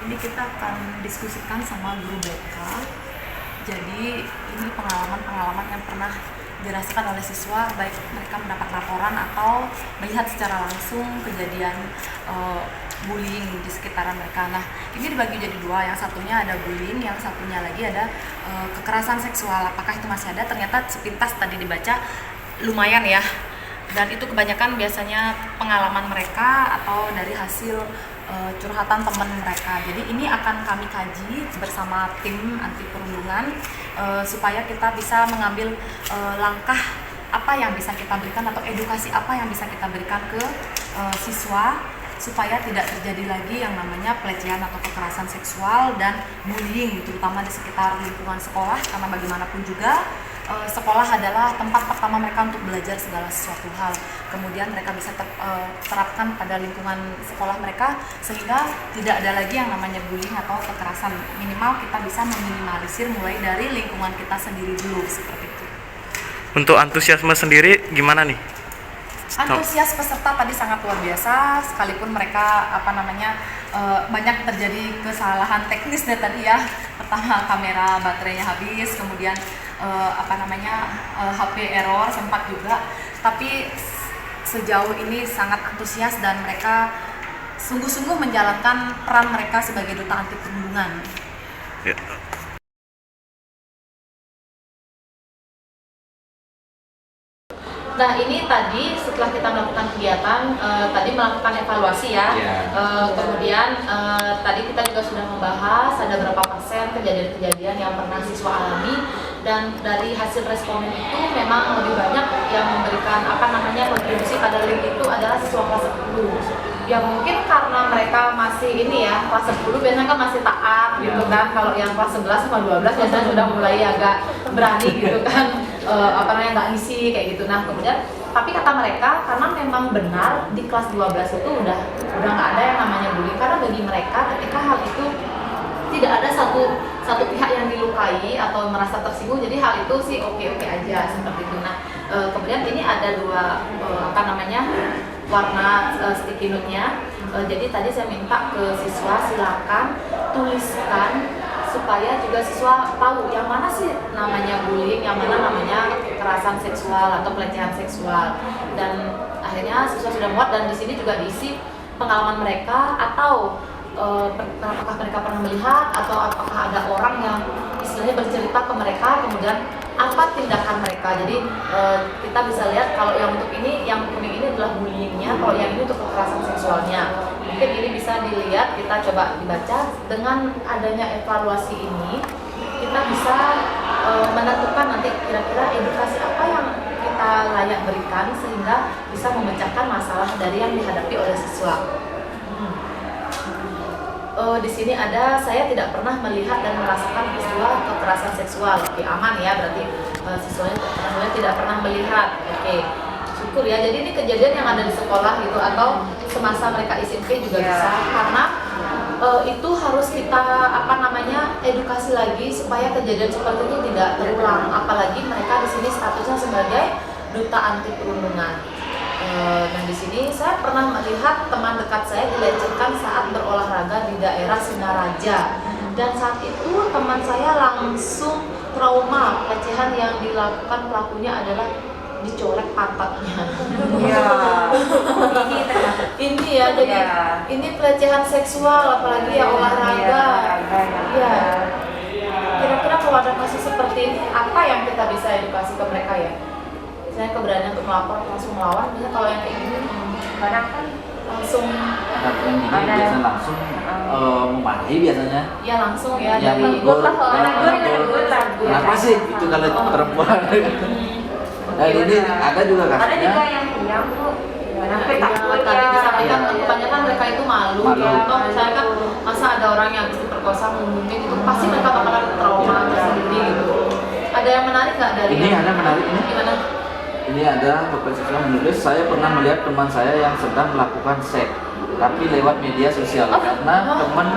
Ini kita akan diskusikan sama guru BK. Jadi ini pengalaman-pengalaman yang pernah dirasakan oleh siswa, baik mereka mendapat laporan atau melihat secara langsung kejadian bullying di sekitaran mereka. Nah, ini dibagi jadi dua, yang satunya ada bullying, yang satunya lagi ada kekerasan seksual. Apakah itu masih ada? Ternyata sepintas tadi dibaca lumayan ya. Dan itu kebanyakan biasanya pengalaman mereka atau dari hasil curhatan teman mereka. Jadi ini akan kami kaji bersama tim anti perundungan supaya kita bisa mengambil langkah apa yang bisa kita berikan atau edukasi apa yang bisa kita berikan ke siswa supaya tidak terjadi lagi yang namanya pelecehan atau kekerasan seksual dan bullying, terutama di sekitar lingkungan sekolah, karena bagaimanapun juga sekolah adalah tempat pertama mereka untuk belajar segala sesuatu hal. Kemudian mereka bisa terapkan pada lingkungan sekolah mereka sehingga tidak ada lagi yang namanya bullying atau kekerasan. Minimal kita bisa meminimalisir mulai dari lingkungan kita sendiri dulu, seperti itu. Untuk antusiasme sendiri gimana nih? Antusias peserta tadi sangat luar biasa, sekalipun mereka banyak terjadi kesalahan teknis deh tadi ya. Pertama kamera baterainya habis, kemudian HP error sempat juga. Tapi sejauh ini sangat antusias dan mereka sungguh-sungguh menjalankan peran mereka sebagai duta anti perundungan. Ya. Nah ini tadi setelah kita melakukan kegiatan, tadi melakukan evaluasi ya. Kemudian tadi kita juga sudah membahas ada berapa persen kejadian-kejadian yang pernah siswa alami, dan dari hasil responden itu memang lebih banyak yang memberikan kontribusi pada link itu adalah siswa kelas 10. Ya mungkin karena mereka masih kelas 10 biasanya kan masih taat gitu kan. Kalau yang kelas 11 sama 12 biasanya sudah mulai agak berani gitu kan. Nggak ngisi kayak gitu. Nah kemudian tapi kata mereka karena memang benar di kelas 12 itu udah nggak ada yang namanya bullying, karena bagi mereka ketika hal itu tidak ada satu pihak yang dilukai atau merasa tersinggung, jadi hal itu sih oke aja seperti itu. Nah kemudian ini ada dua warna sticky note-nya. Jadi tadi saya minta ke siswa silakan tuliskan supaya juga siswa tahu yang mana sih namanya bullying, yang mana namanya kekerasan seksual atau pelecehan seksual. Dan akhirnya siswa sudah muat, dan di sini juga diisi pengalaman mereka atau apakah mereka pernah melihat atau apakah ada orang yang istilahnya bercerita ke mereka, kemudian apa tindakan mereka. Jadi kita bisa lihat kalau yang untuk ini, yang kuning ini adalah bullyingnya, kalau yang ini untuk kekerasan seksualnya. Mungkin ini bisa dilihat, kita coba dibaca. Dengan adanya evaluasi ini kita bisa menentukan nanti kira-kira edukasi apa yang kita layak berikan sehingga bisa memecahkan masalah dari yang dihadapi oleh siswa. Di sini ada, saya tidak pernah melihat dan merasakan peristiwa kekerasan seksual. Oke, aman ya, berarti siswanya tidak pernah melihat. Oke, syukur ya. Jadi ini kejadian yang ada di sekolah gitu, atau semasa mereka SMP juga bisa, karena itu harus kita edukasi lagi supaya kejadian seperti itu tidak terulang. Apalagi mereka di sini statusnya sebagai duta anti perundungan. Dan di sini saya pernah melihat teman dekat saya dilecehkan saat berolahraga di daerah Singaraja, dan saat itu teman saya langsung trauma. Pelecehan yang dilakukan pelakunya adalah dicolek pantatnya. Iya. Ini ya, jadi ini pelecehan seksual, apalagi ya olahraga. Iya. Kira-kira kalau ada kasus seperti ini, apa yang kita bisa edukasi ke mereka ya? Misalnya keberanian untuk melapor, langsung melawan. Misalnya kalau yang kayak gini, kadang kan langsung biasanya langsung memarahi biasanya. Iya langsung ya, yang dari kenapa sih itu kalau perempuan? Dan ini ada juga kasusnya. Ada juga yang diam tuh. Sampai takut tadi ya. disampaikan kebanyakan mereka itu malu. Toh misalnya kan masa ada orang yang habis diperkosa ngumumin itu, pasti mereka bakalan trauma tersendiri gitu. Ada yang menarik nggak dari ini? Ada menarik ini. Gimana? Ini ada Bapak siswa menulis, saya pernah melihat teman saya yang sedang melakukan seks, tapi lewat media sosial. Karena teman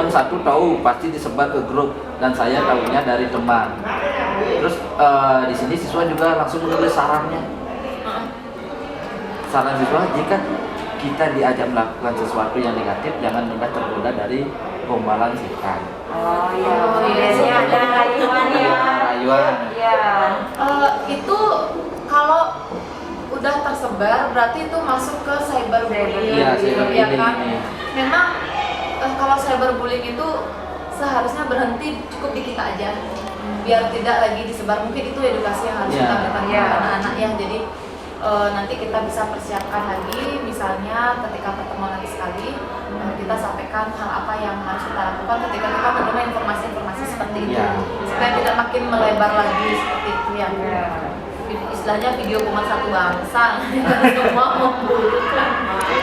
satu tahu pasti disebar ke grup, dan saya tahunya dari teman. Terus di sini siswa juga langsung menulis sarannya. Saran siswa, jika kita diajak melakukan sesuatu yang negatif, jangan mudah tergoda dari gombalan setan. Oh iya, biasanya ada rayuan ya. Rayuan. Iya. Itu kalau udah tersebar berarti itu masuk ke cyberbullying. Iya, ya kan? Memang kalau cyberbullying itu seharusnya berhenti cukup di kita aja, biar tidak lagi disebar. Mungkin itu edukasi yang harus kita berikan kepada anak-anak ya. Jadi nanti kita bisa persiapkan lagi, misalnya ketika pertemuan lagi sekali kita sampaikan hal apa yang harus kita lakukan ketika kita menerima informasi-informasi seperti itu, supaya tidak makin melebar lagi seperti itu ya. Istilahnya video kuman satu bangsa, semua memburukkan. Oke.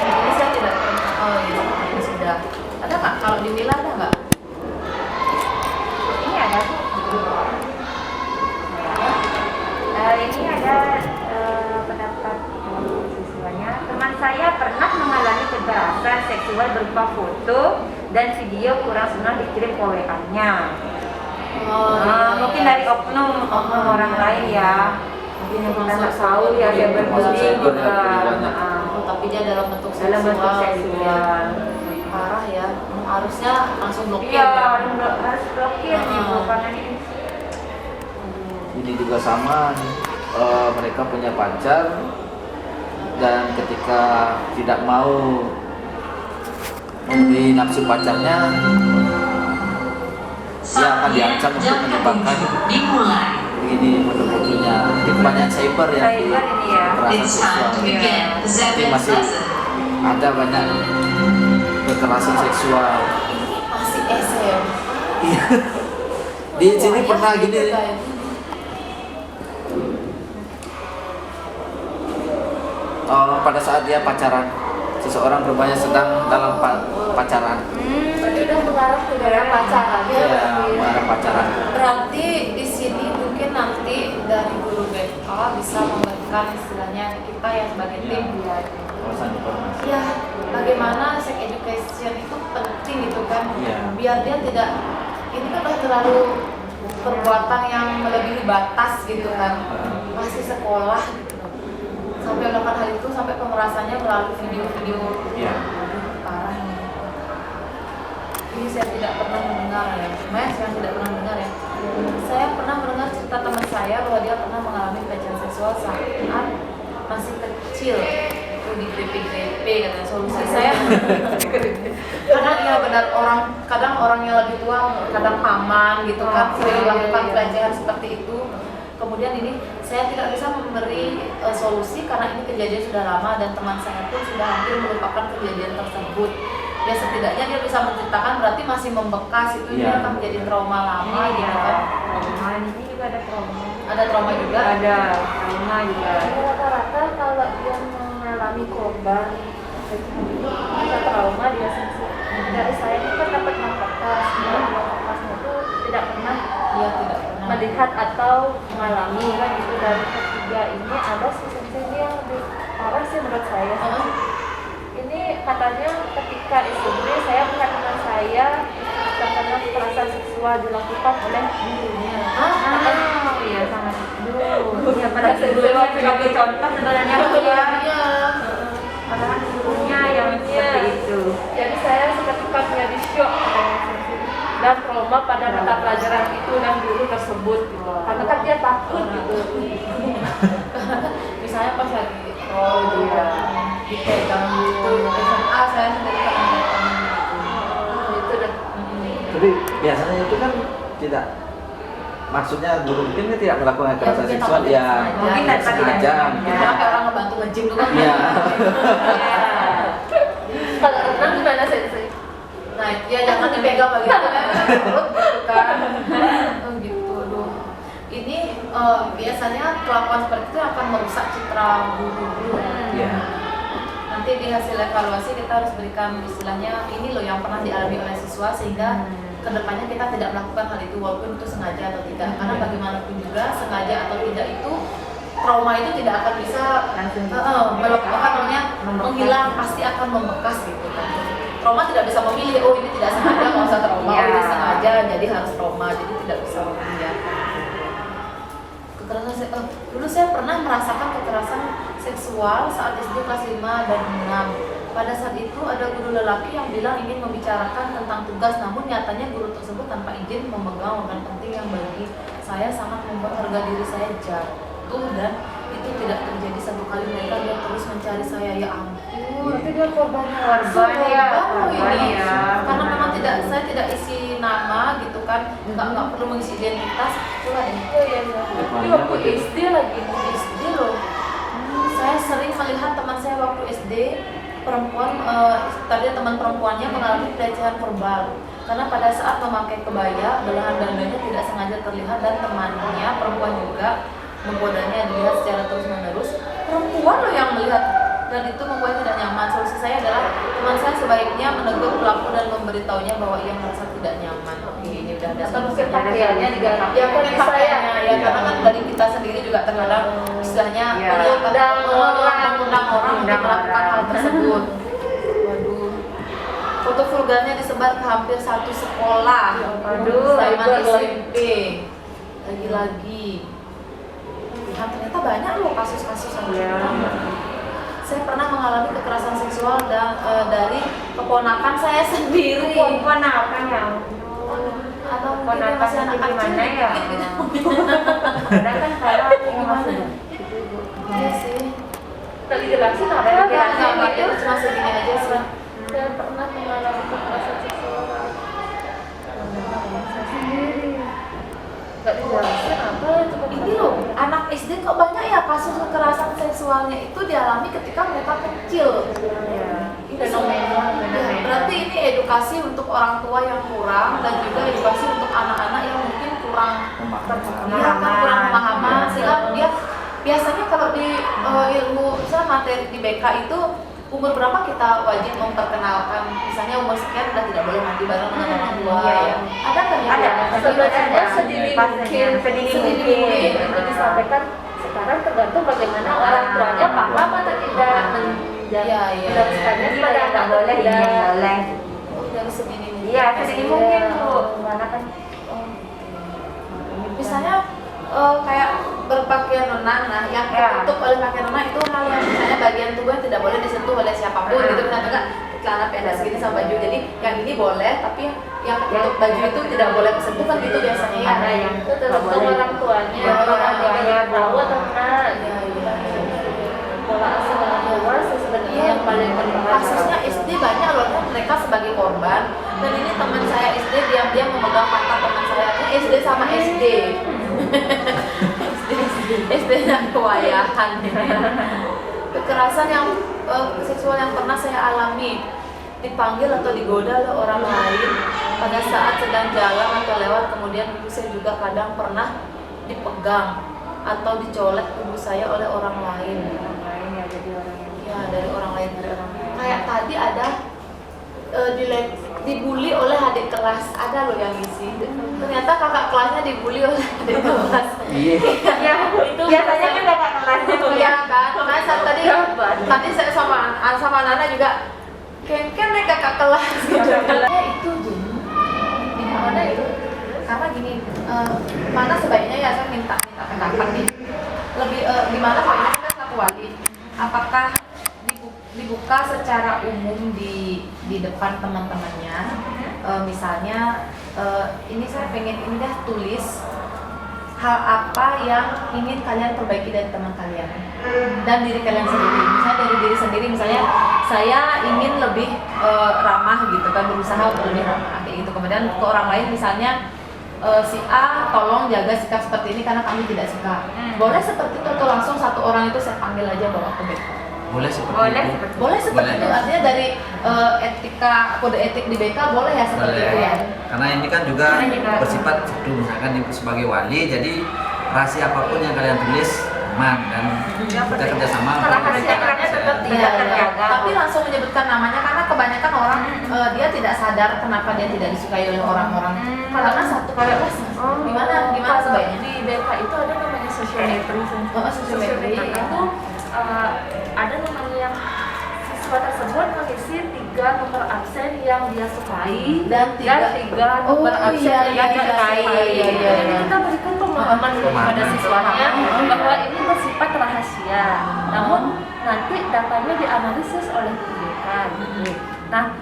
Ini saya tidak ini sudah ada nggak? Kalau di Mila ada nggak? Ini ada Bu. Ini ada pendapat siswanya. Teman saya pernah mengalami kekerasan seksual berupa foto dan video kurang senang dikirim ke WA-nya. Mungkin dari oknum orang lain ya. Mungkin yang kita nggak tahu ya, dia berbullying juga. Tapi dia dalam bentuk seksual. Parah ya. Harusnya langsung blokir. Iya, harus blokir gitu karena Ini juga sama nih. Mereka punya pacar dan ketika tidak mau memberi nafsu pacarnya, dia akan diancam untuk menyebabkan begini fotonya. Ini kebanyakan cyber ya, kekerasan seksual. Jadi masih ada banyak kekerasan seksual. Masih SM. Di sini pernah gini. Pada saat dia pacaran, seseorang rupanya sedang dalam pacaran. Berarti udah mengarah ke daerah pacaran ya? Iya, mengarah pacaran. Berarti di sini mungkin nanti dari guru BK bisa memberikan istilahnya kita yang sebagai tim ya, bagaimana sex education itu penting gitu kan, biar dia tidak, ini kan udah terlalu perbuatan yang melebihi batas gitu kan, masih sekolah gitu, sampai melakukan hal itu, sampai pemerasannya melalui video-video. Parah nih. Ini saya tidak pernah mendengar ya, yang tidak pernah mendengar ya. Saya pernah mendengar cerita teman saya bahwa dia pernah mengalami pelecehan seksual saat masih kecil, itu di grepe-grepe katanya. Solusi saya karena dia benar kadang orang yang lebih tua, kadang paman gitu kan, sering melakukan pelecehan seperti itu. Kemudian ini saya tidak bisa memberi solusi karena ini kejadian sudah lama dan teman saya pun sudah hampir melupakan kejadian tersebut. Ya setidaknya dia bisa menceritakan, berarti masih membekas itu, dia akan menjadi trauma lama gitu kan. Ini juga ada trauma. Ada trauma juga? Ada trauma juga. Rata-rata kalau dia mengalami korban ada trauma dia sendiri. Dari saya itu kan dapat membekas, mempekasnya itu tidak pernah melihat atau mengalami kan itu. Dari ketiga ini ada sisi yang lebih parah sih menurut saya. Ini katanya ketika SMP saya melihat teman saya terkena kekerasan seksual dilakukan oleh gurunya. Iya sangat dulu. Ya pada sebelumnya sebagai contoh sebenarnya ya. Padahal gurunya yang seperti itu. Jadi saya seketika menjadi syok dan trauma pada mata pelajaran itu dan guru tersebut. Karena kan dia takut gitu. Misalnya pas lagi dipegang gitu, SMA saya sendiri pernah gitu. Tapi biasanya itu kan tidak, maksudnya guru mungkin dia tidak melakukan kekerasan seksual ya, mungkin sengaja. Kayak orang ngebantu nge-gym tuh kan. Iya. Kalau renang gimana sensei? Nah ya jangan dipegang begitu kan, perut gitu kan. Gitu, aduh. Ini biasanya kelakuan seperti itu akan merusak citra guru. Nanti di hasil evaluasi kita harus berikan istilahnya ini loh yang pernah dialami oleh siswa, sehingga kedepannya kita tidak melakukan hal itu walaupun itu sengaja atau tidak. Karena bagaimanapun juga sengaja atau tidak itu, trauma itu tidak akan bisa menghilang, pasti akan membekas gitu kan. Trauma tidak bisa memilih, oh ini tidak sengaja nggak usah trauma, oh ini sengaja jadi harus trauma, jadi tidak bisa memilih. Kekerasan dulu saya pernah merasakan kekerasan seksual saat SD kelas 5 dan 6. Pada saat itu ada guru lelaki yang bilang ingin membicarakan tentang tugas, namun nyatanya guru tersebut tanpa izin memegang organ penting yang bagi saya sangat membuat harga diri saya jatuh, dan itu tidak terjadi satu kali, mereka dia terus mencari saya. Ya ampun, Berarti dia korbannya ini karena memang saya tidak isi nama gitu kan, nggak perlu mengisi identitas, itulah ini. Ini waktu SD lagi, SD loh. saya sering melihat teman saya waktu SD perempuan, tadi teman perempuannya mengalami pelecehan verbal karena pada saat memakai kebaya belahan dadanya tidak sengaja terlihat dan temannya perempuan juga menggodanya dilihat secara terus menerus. Perempuan loh yang melihat dan itu membuat tidak nyaman. Solusi saya adalah teman saya sebaiknya menegur pelaku dan memberitahunya bahwa ia merasa tidak nyaman. Oke, ini udah ada. Atau mungkin pakaiannya juga ya pakaiannya ya karena kan dari kita sendiri juga terkadang istilahnya mengundang orang untuk melakukan hal tersebut. Waduh. Foto vulgarnya disebar ke hampir satu sekolah. Waduh, zaman SMP. Lagi-lagi. Ternyata banyak loh kasus-kasus yang saya pernah mengalami kekerasan seksual dari keponakan saya sendiri. Keponakan ya? Atau mungkin masih anak kecil ya? Kadang kan kalau gimana? Iya sih. Tak dijelasin apa ya? Itu cuma segini aja sih. Saya pernah mengalami kekerasan seksual. Saya sendiri. Gak dijelasin apa ya? Ini loh, anak SD kok banyak ya kasus kekerasan seksualnya itu dialami ketika mereka kecil. Ini berarti ini edukasi untuk orang tua yang kurang dan juga edukasi untuk anak-anak yang mungkin kurang pemahaman sehingga dia biasanya kalau di ilmu misalnya materi di BK itu umur berapa kita wajib memperkenalkan, misalnya umur sekian udah tidak boleh mandi bareng dengan orang tua ya. Ada kan ya? Ada. Sebenarnya sedini mungkin untuk disampaikan. Sekarang tergantung bagaimana orang tuanya paham atau tidak menjelaskannya pada anak boleh ini boleh. Dari sedini mungkin. Iya, sedini mungkin Bu. Mana kan? Misalnya kayak berpakaian renang, nah yang tertutup oleh pakaian renang itu hal yang misalnya bagian tubuh yang tidak boleh disentuh oleh siapapun gitu, misalnya celana pendek segini sama baju, jadi yang ini boleh tapi yang tertutup baju itu tidak boleh kesentuh kan gitu biasanya ya. Ada yang itu tergantung orang tuanya, orang tuanya tahu atau enggak. Pola asuh orang tua sebenarnya yang paling penting. Kasusnya SD banyak loh kan mereka sebagai korban, dan ini teman saya SD diam-diam memegang pantat teman saya, ini SD sama SD. SD-nya kewayahan. Kekerasan yang seksual yang pernah saya alami, dipanggil atau digoda oleh orang lain pada saat sedang jalan atau lewat, kemudian ibu saya juga kadang pernah dipegang atau dicolek ibu saya oleh orang lain. Dari orang lain. Kayak tadi ada dibully oleh adik kelas, ada loh yang ngisi. Ternyata kakak kelasnya dibully oleh adik kelas. Iya. Itu biasanya kan kakak kelasnya tuh ya kan. Nah saat tadi saya sama Nana juga kengken nih kakak kelas gitu. Itu di mana itu? Karena gini, mana sebaiknya ya saya minta pendapat nih. Lebih gimana Pak ini kan satu wali. Apakah dibuka secara umum di depan teman-temannya, misalnya ini saya pengen ini dah tulis hal apa yang ingin kalian perbaiki dari teman kalian dan diri kalian sendiri. Misalnya dari diri sendiri, misalnya saya ingin lebih ramah gitu kan, berusaha untuk lebih ramah kayak gitu. Kemudian ke orang lain misalnya si A tolong jaga sikap seperti ini karena kami tidak suka. Boleh seperti itu atau langsung satu orang itu saya panggil aja bawa ke BK? Boleh seperti itu. Boleh seperti itu. Artinya dari etika, kode etik di BK boleh ya seperti itu ya. Karena ini kan juga bersifat misalkan sebagai wali, jadi rahasia apapun yang kalian tulis aman dan kita kerjasama. Rahasianya tetap tidak terjaga. Tapi langsung menyebutkan namanya karena kebanyakan orang dia tidak sadar kenapa dia tidak disukai oleh orang-orang. Karena satu kelas. Gimana sebaiknya? Di BK itu ada namanya sosiometri. Sosiometri itu ada namanya siswa tersebut mengisi 3 nomor absen yang dia sukai dan 3 nomor absen yang dia sukai. Jadi kita berikan pemahaman kepada siswanya bahwa ini bersifat rahasia. Namun nanti datanya dianalisis oleh BK. Nah,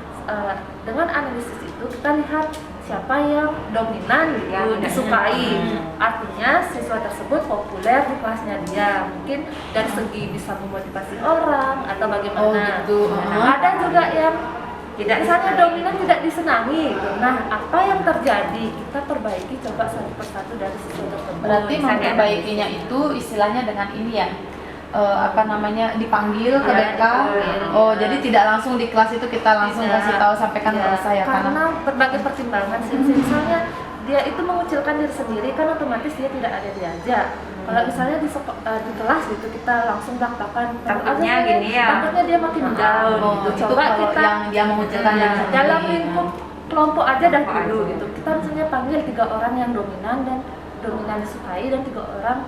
dengan analisis itu kita lihat siapa yang dominan disukai. Artinya siswa tersebut populer di kelasnya dia. Mungkin dari segi bisa memotivasi orang atau bagaimana. Ada juga yang tidak, misalnya dominan tidak disenangi. Nah, apa yang terjadi? Kita perbaiki coba satu persatu dari siswa tersebut. Berarti memperbaikinya itu istilahnya dengan ini ya. dipanggil ke Iya, BK. dipanggil. Oh, jadi tidak langsung di kelas itu kita langsung kasih tahu sampaikan ke saya karena berbagai pertimbangan sih. Misalnya dia itu mengucilkan diri sendiri kan otomatis dia tidak ada diajak. Kalau misalnya di kelas gitu kita langsung belak-belakan, takutnya gini ya. Takutnya dia makin down gitu. Itu Coba kalau kita yang dia mengucilkan diri sendiri. dalam lingkup kelompok aja dah dulu gitu. Kita misalnya panggil 3 orang yang dominan disukai dan 3 orang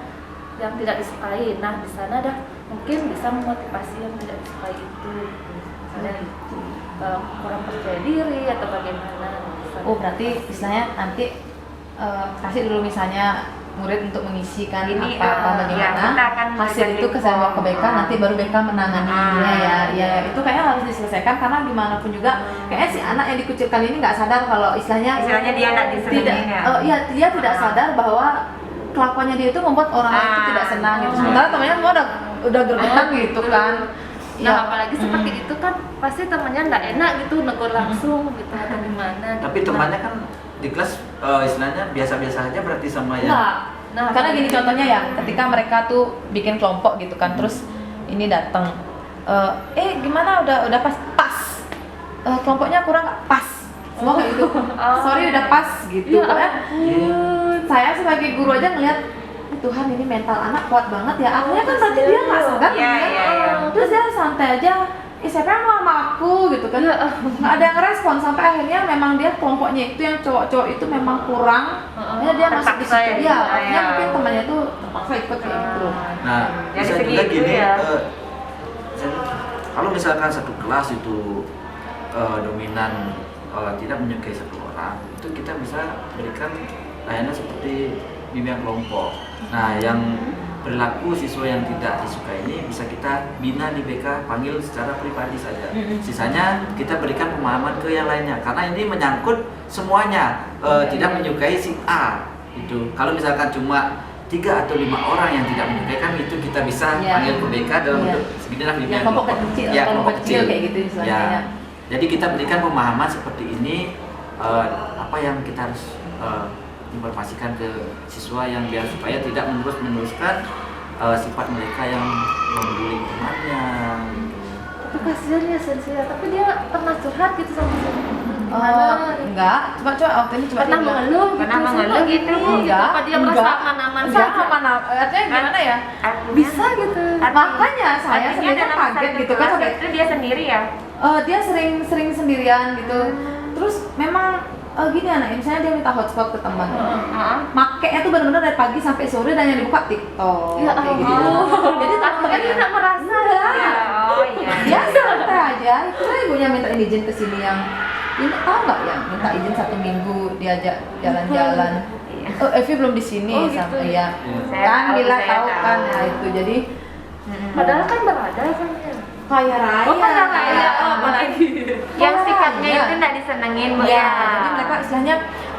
yang tidak disukai. Nah, di sana dah mungkin bisa memotivasi yang tidak disukai itu. Misalnya gitu. Kurang percaya diri atau bagaimana. Oh, berarti istilahnya nanti kasih dulu misalnya murid untuk mengisikan Ini, apa ya, kita bagaimana akan hasil itu ke saya ke BK, nanti baru BK menanganinya ya itu kayaknya harus diselesaikan karena gimana pun juga kayaknya si anak yang dikucilkan ini nggak sadar kalau istilahnya dia nggak disenengin ya. Dia tidak sadar bahwa kelakuannya dia itu membuat orang lain itu tidak senang gitu. Sementara temannya semua udah gergetan gitu kan. Nah, apalagi seperti itu kan pasti temannya nggak enak gitu negur langsung gitu atau gimana. Tapi temannya kan di kelas istilahnya biasa-biasa aja berarti sama ya. Nah, karena gini contohnya ya, ketika mereka tuh bikin kelompok gitu kan, terus ini datang, gimana udah pas, kelompoknya kurang nggak pas, semua kayak gitu, sorry udah pas gitu. Saya sebagai guru aja ngeliat Tuhan ini mental anak kuat banget ya, artinya kan berarti dia nggak sadar terus dia santai aja. Siapa yang mau sama aku gitu kan, nggak ada yang respon sampai akhirnya memang dia kelompoknya itu yang cowok-cowok itu memang kurang, dia masuk di situ ya, artinya mungkin temannya itu terpaksa ikut kayak gitu. Nah, bisa juga gini kalau misalkan satu kelas itu dominan tidak menyukai satu orang, itu kita bisa berikan layanan seperti bimbingan kelompok. Nah, yang perilaku siswa yang tidak disukai ini bisa kita bina di BK, panggil secara pribadi saja. Sisanya kita berikan pemahaman ke yang lainnya karena ini menyangkut semuanya, tidak menyukai si A itu. Kalau misalkan cuma 3 atau 5 orang yang tidak menyukai kan itu kita bisa panggil ke BK dalam bentuk seginilah bimbingan kelompok. Kelompok kecil kayak gitu istilahnya. Jadi kita berikan pemahaman seperti ini, apa yang kita harus informasikan ke siswa yang biar supaya tidak meneruskan sifat mereka yang membuli temannya. Tapi kasihan ya Sensei, tapi dia pernah curhat gitu sama Enggak, coba waktu ini pernah mengeluh gitu. Enggak, apa dia merasa aman-aman saja? Artinya gimana ya? Bisa gitu. Makanya saya sebenarnya kaget gitu kan sampai itu dia sendiri ya. Dia sering sendirian gitu. Terus memang gini anaknya, misalnya dia minta hotspot ke teman, makainya tuh benar-benar dari pagi sampai sore dan yang dibuka TikTok, kayak gitu. Jadi teman-teman dia nggak merasa, dia santai aja. Itu ibunya minta izin ke sini yang ini tahu nggak ya, minta izin 1 minggu diajak jalan-jalan. Evi belum di sini sama ya, kan Mila tahu kan ya itu jadi. Padahal kan berada kan. Kaya raya, apalagi yang sikapnya itu nggak disenengin ya. Jadi mereka istilahnya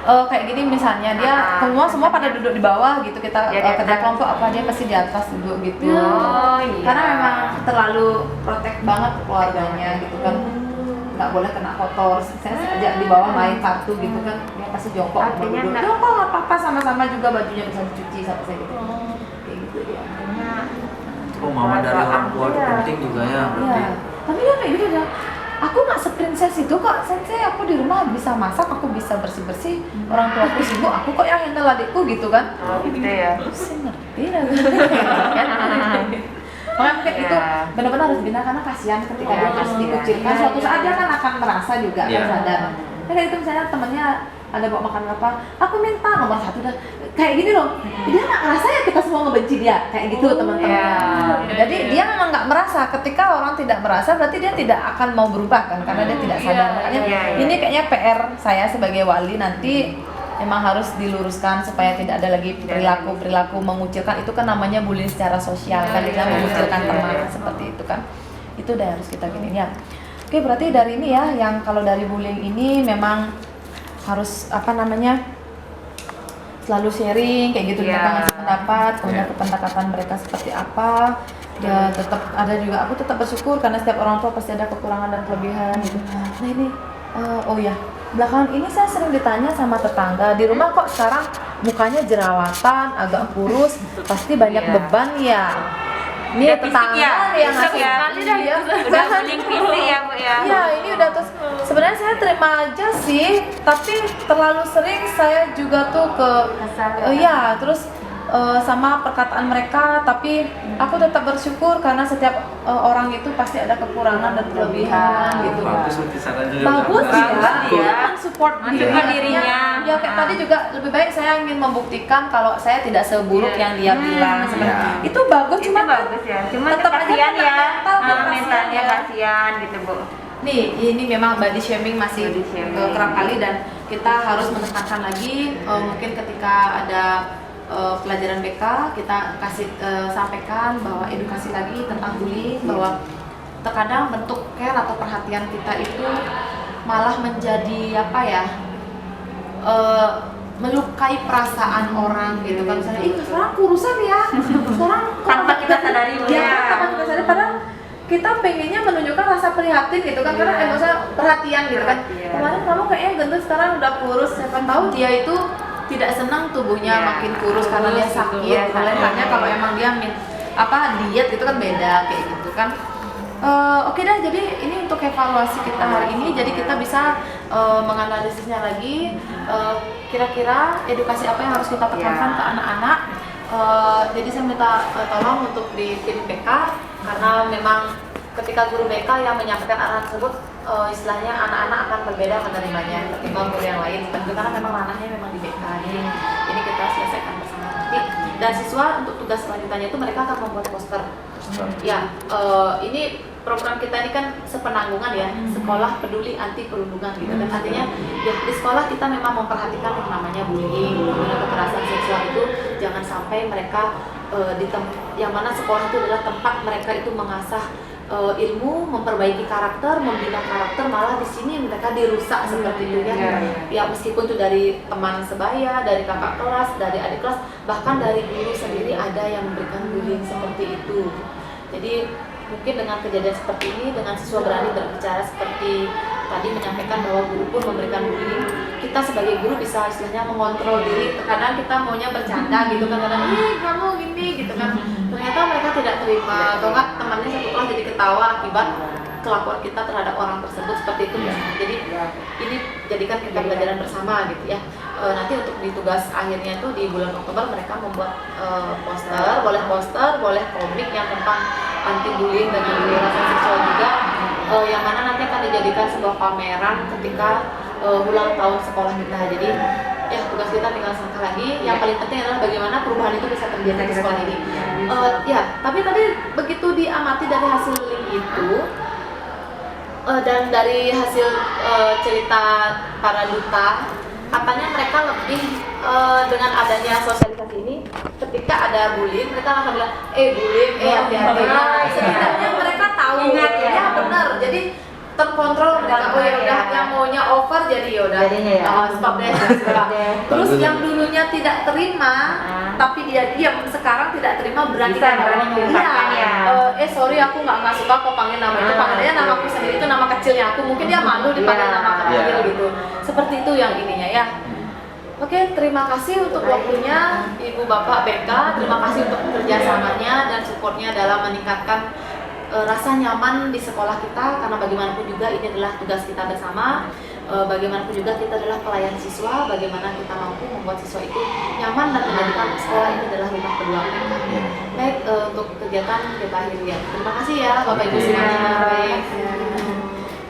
kayak gini misalnya dia semua pada duduk di bawah gitu, kita kerja kelompok apa dia pasti di atas duduk gitu. Karena memang terlalu protek banget keluarganya gitu kan, nggak boleh kena kotor. Saya sengaja di bawah main kartu gitu kan, dia pasti jongkok duduk. Jongkok nggak apa-apa, sama-sama juga bajunya bisa dicuci sampai gitu. Kayak gitu ya. Pemahaman dari orang tua itu penting juga ya berarti. Tapi dia kayak gitu ya. Aku nggak seprinses itu kok, Sensei. Aku di rumah bisa masak, aku bisa bersih-bersih. Orang tua aku sibuk, aku kok yang handle adikku gitu kan. Gitu ya. Terus saya ngerti lah. Makanya mungkin itu benar-benar harus dibina karena kasihan ketika dia terus dikucilkan. Suatu saat dia kan akan merasa juga kan sadar. Kayak itu misalnya temennya ada bawa makan apa, aku minta nomor 1 dan kayak gini loh, dia nggak ngerasa ya kita semua ngebenci dia kayak gitu teman-teman. Jadi dia memang nggak merasa. Ketika orang tidak merasa berarti dia tidak akan mau berubah kan, karena dia tidak sadar. Makanya ini kayaknya PR saya sebagai wali nanti memang harus diluruskan supaya tidak ada lagi perilaku mengucilkan. Itu kan namanya bullying secara sosial kan, kita mengucilkan teman seperti itu kan. Itu udah harus kita gini ya. Oke, berarti dari ini ya, yang kalau dari bullying ini memang harus selalu sharing kayak gitu, mereka ngasih pendapat, kemudian pendekatan mereka seperti apa. Ya tetap ada juga, aku tetap bersyukur karena setiap orang tua pasti ada kekurangan dan kelebihan gitu. Nah ini belakangan ini saya sering ditanya sama tetangga, di rumah kok sekarang mukanya jerawatan, agak kurus, pasti banyak beban ya. Ini tetangga yang ngasih ya. kali dah ya. Udah beli fisik ya Bu ya. Iya, ini udah terus sebenarnya saya terima aja sih, tapi terlalu sering saya juga tuh ke ya terus sama perkataan mereka, tapi aku tetap bersyukur karena setiap orang itu pasti ada kekurangan dan kelebihan gitu. Bagus saran juga. Bagus ya, support dirinya. Ya kayak tadi juga lebih baik saya ingin membuktikan kalau saya tidak seburuk yang dia bilang. Sebenarnya itu bagus, cuma bagus ya. Cuma tetap aja kasihan ya. mentalnya kasihan gitu Bu. Nih, ini memang body shaming masih kerap kali dan kita harus menekankan lagi mungkin ketika ada pelajaran BK kita kasih sampaikan bahwa edukasi lagi tentang bullying, bahwa terkadang bentuk care atau perhatian kita itu malah menjadi apa ya, melukai perasaan orang gitu kan. Misalnya, sekarang kurusan ya, sekarang tanpa kita sadari ya, tanpa kita sadari, padahal kita pengennya menunjukkan rasa prihatin gitu kan, karena maksudnya perhatian gitu kan. Kemarin kamu kayaknya gendut, sekarang udah kurus, siapa tahu dia itu tidak senang tubuhnya makin kurus karena dia sakit. Hanya kalau emang dia diet itu kan beda kayak gitu kan. Oke dah, jadi ini untuk evaluasi kita hari ini, jadi kita bisa menganalisisnya lagi, kira-kira edukasi apa yang harus kita tekankan ke anak-anak. Jadi saya minta tolong untuk di tim BK, karena memang ketika guru BK yang menyampaikan arahan tersebut, istilahnya anak-anak akan berbeda menerimanya ketimbang guru yang lain, karena memang ranahnya memang di BK. Jadi ini kita selesaikan bersama nanti. Dan siswa untuk tugas selanjutnya itu mereka akan membuat poster. Ya, ini program kita ini kan sepenanggungan ya, sekolah peduli anti perundungan gitu. Dan artinya ya di sekolah kita memang memperhatikan yang namanya bullying, kekerasan seksual itu jangan sampai mereka yang mana sekolah itu adalah tempat mereka itu mengasah ilmu, memperbaiki karakter, membina karakter, malah di sini mereka dirusak seperti itu ya. Ya meskipun itu dari teman sebaya, dari kakak kelas, dari adik kelas, bahkan dari guru sendiri ada yang memberikan bullying seperti itu. Jadi mungkin dengan kejadian seperti ini, dengan siswa berani berbicara seperti tadi menyampaikan bahwa guru pun memberikan bullying, kita sebagai guru bisa istilahnya mengontrol diri. Kadang kita maunya bercanda gitu kan, kadang kamu gini gitu kan, ternyata mereka tidak terima, atau enggak temannya satu kelas jadi ketawa akibat kelakuan kita terhadap orang tersebut seperti itu. Jadi ini jadikan kita pelajaran bersama gitu ya. Nanti untuk di tugas akhirnya itu di bulan Oktober mereka membuat poster, boleh komik yang tentang anti bullying dan kekerasan seksual juga, yang mana nanti akan dijadikan sebuah pameran ketika ulang tahun sekolah kita. Jadi ya tugas kita tinggal satu lagi. Yang paling penting adalah bagaimana perubahan itu bisa terjadi di sekolah ini. Ya, tapi tadi begitu diamati dari hasil link itu dan dari hasil cerita para duta, katanya mereka lebih dengan adanya sosialisasi ini, ketika ada bullying mereka akan bilang bullying, hati-hati. Setidaknya mereka tahu, ya benar. Jadi terkontrol mereka, oh ya udah yang maunya over jadi yaudah stop deh. Terus yang dulunya tidak terima tapi dia diam, sekarang tidak terima berani sorry aku nggak suka kok panggil nama itu, panggil aja nama aku sendiri, itu nama kecilnya aku, mungkin dia malu dipanggil nama kecil gitu, seperti itu yang ininya ya. Oke, terima kasih untuk waktunya Ibu Bapak BK, terima kasih untuk kerjasamanya dan supportnya dalam meningkatkan rasa nyaman di sekolah kita, karena bagaimanapun juga ini adalah tugas kita bersama. Bagaimanapun juga kita adalah pelayan siswa, bagaimana kita mampu membuat siswa itu nyaman dan menjadikan sekolah ini adalah rumah kedua mereka. Baik, untuk kegiatan kita akhiri ya. Terima kasih ya Bapak Ibu semuanya. Baik.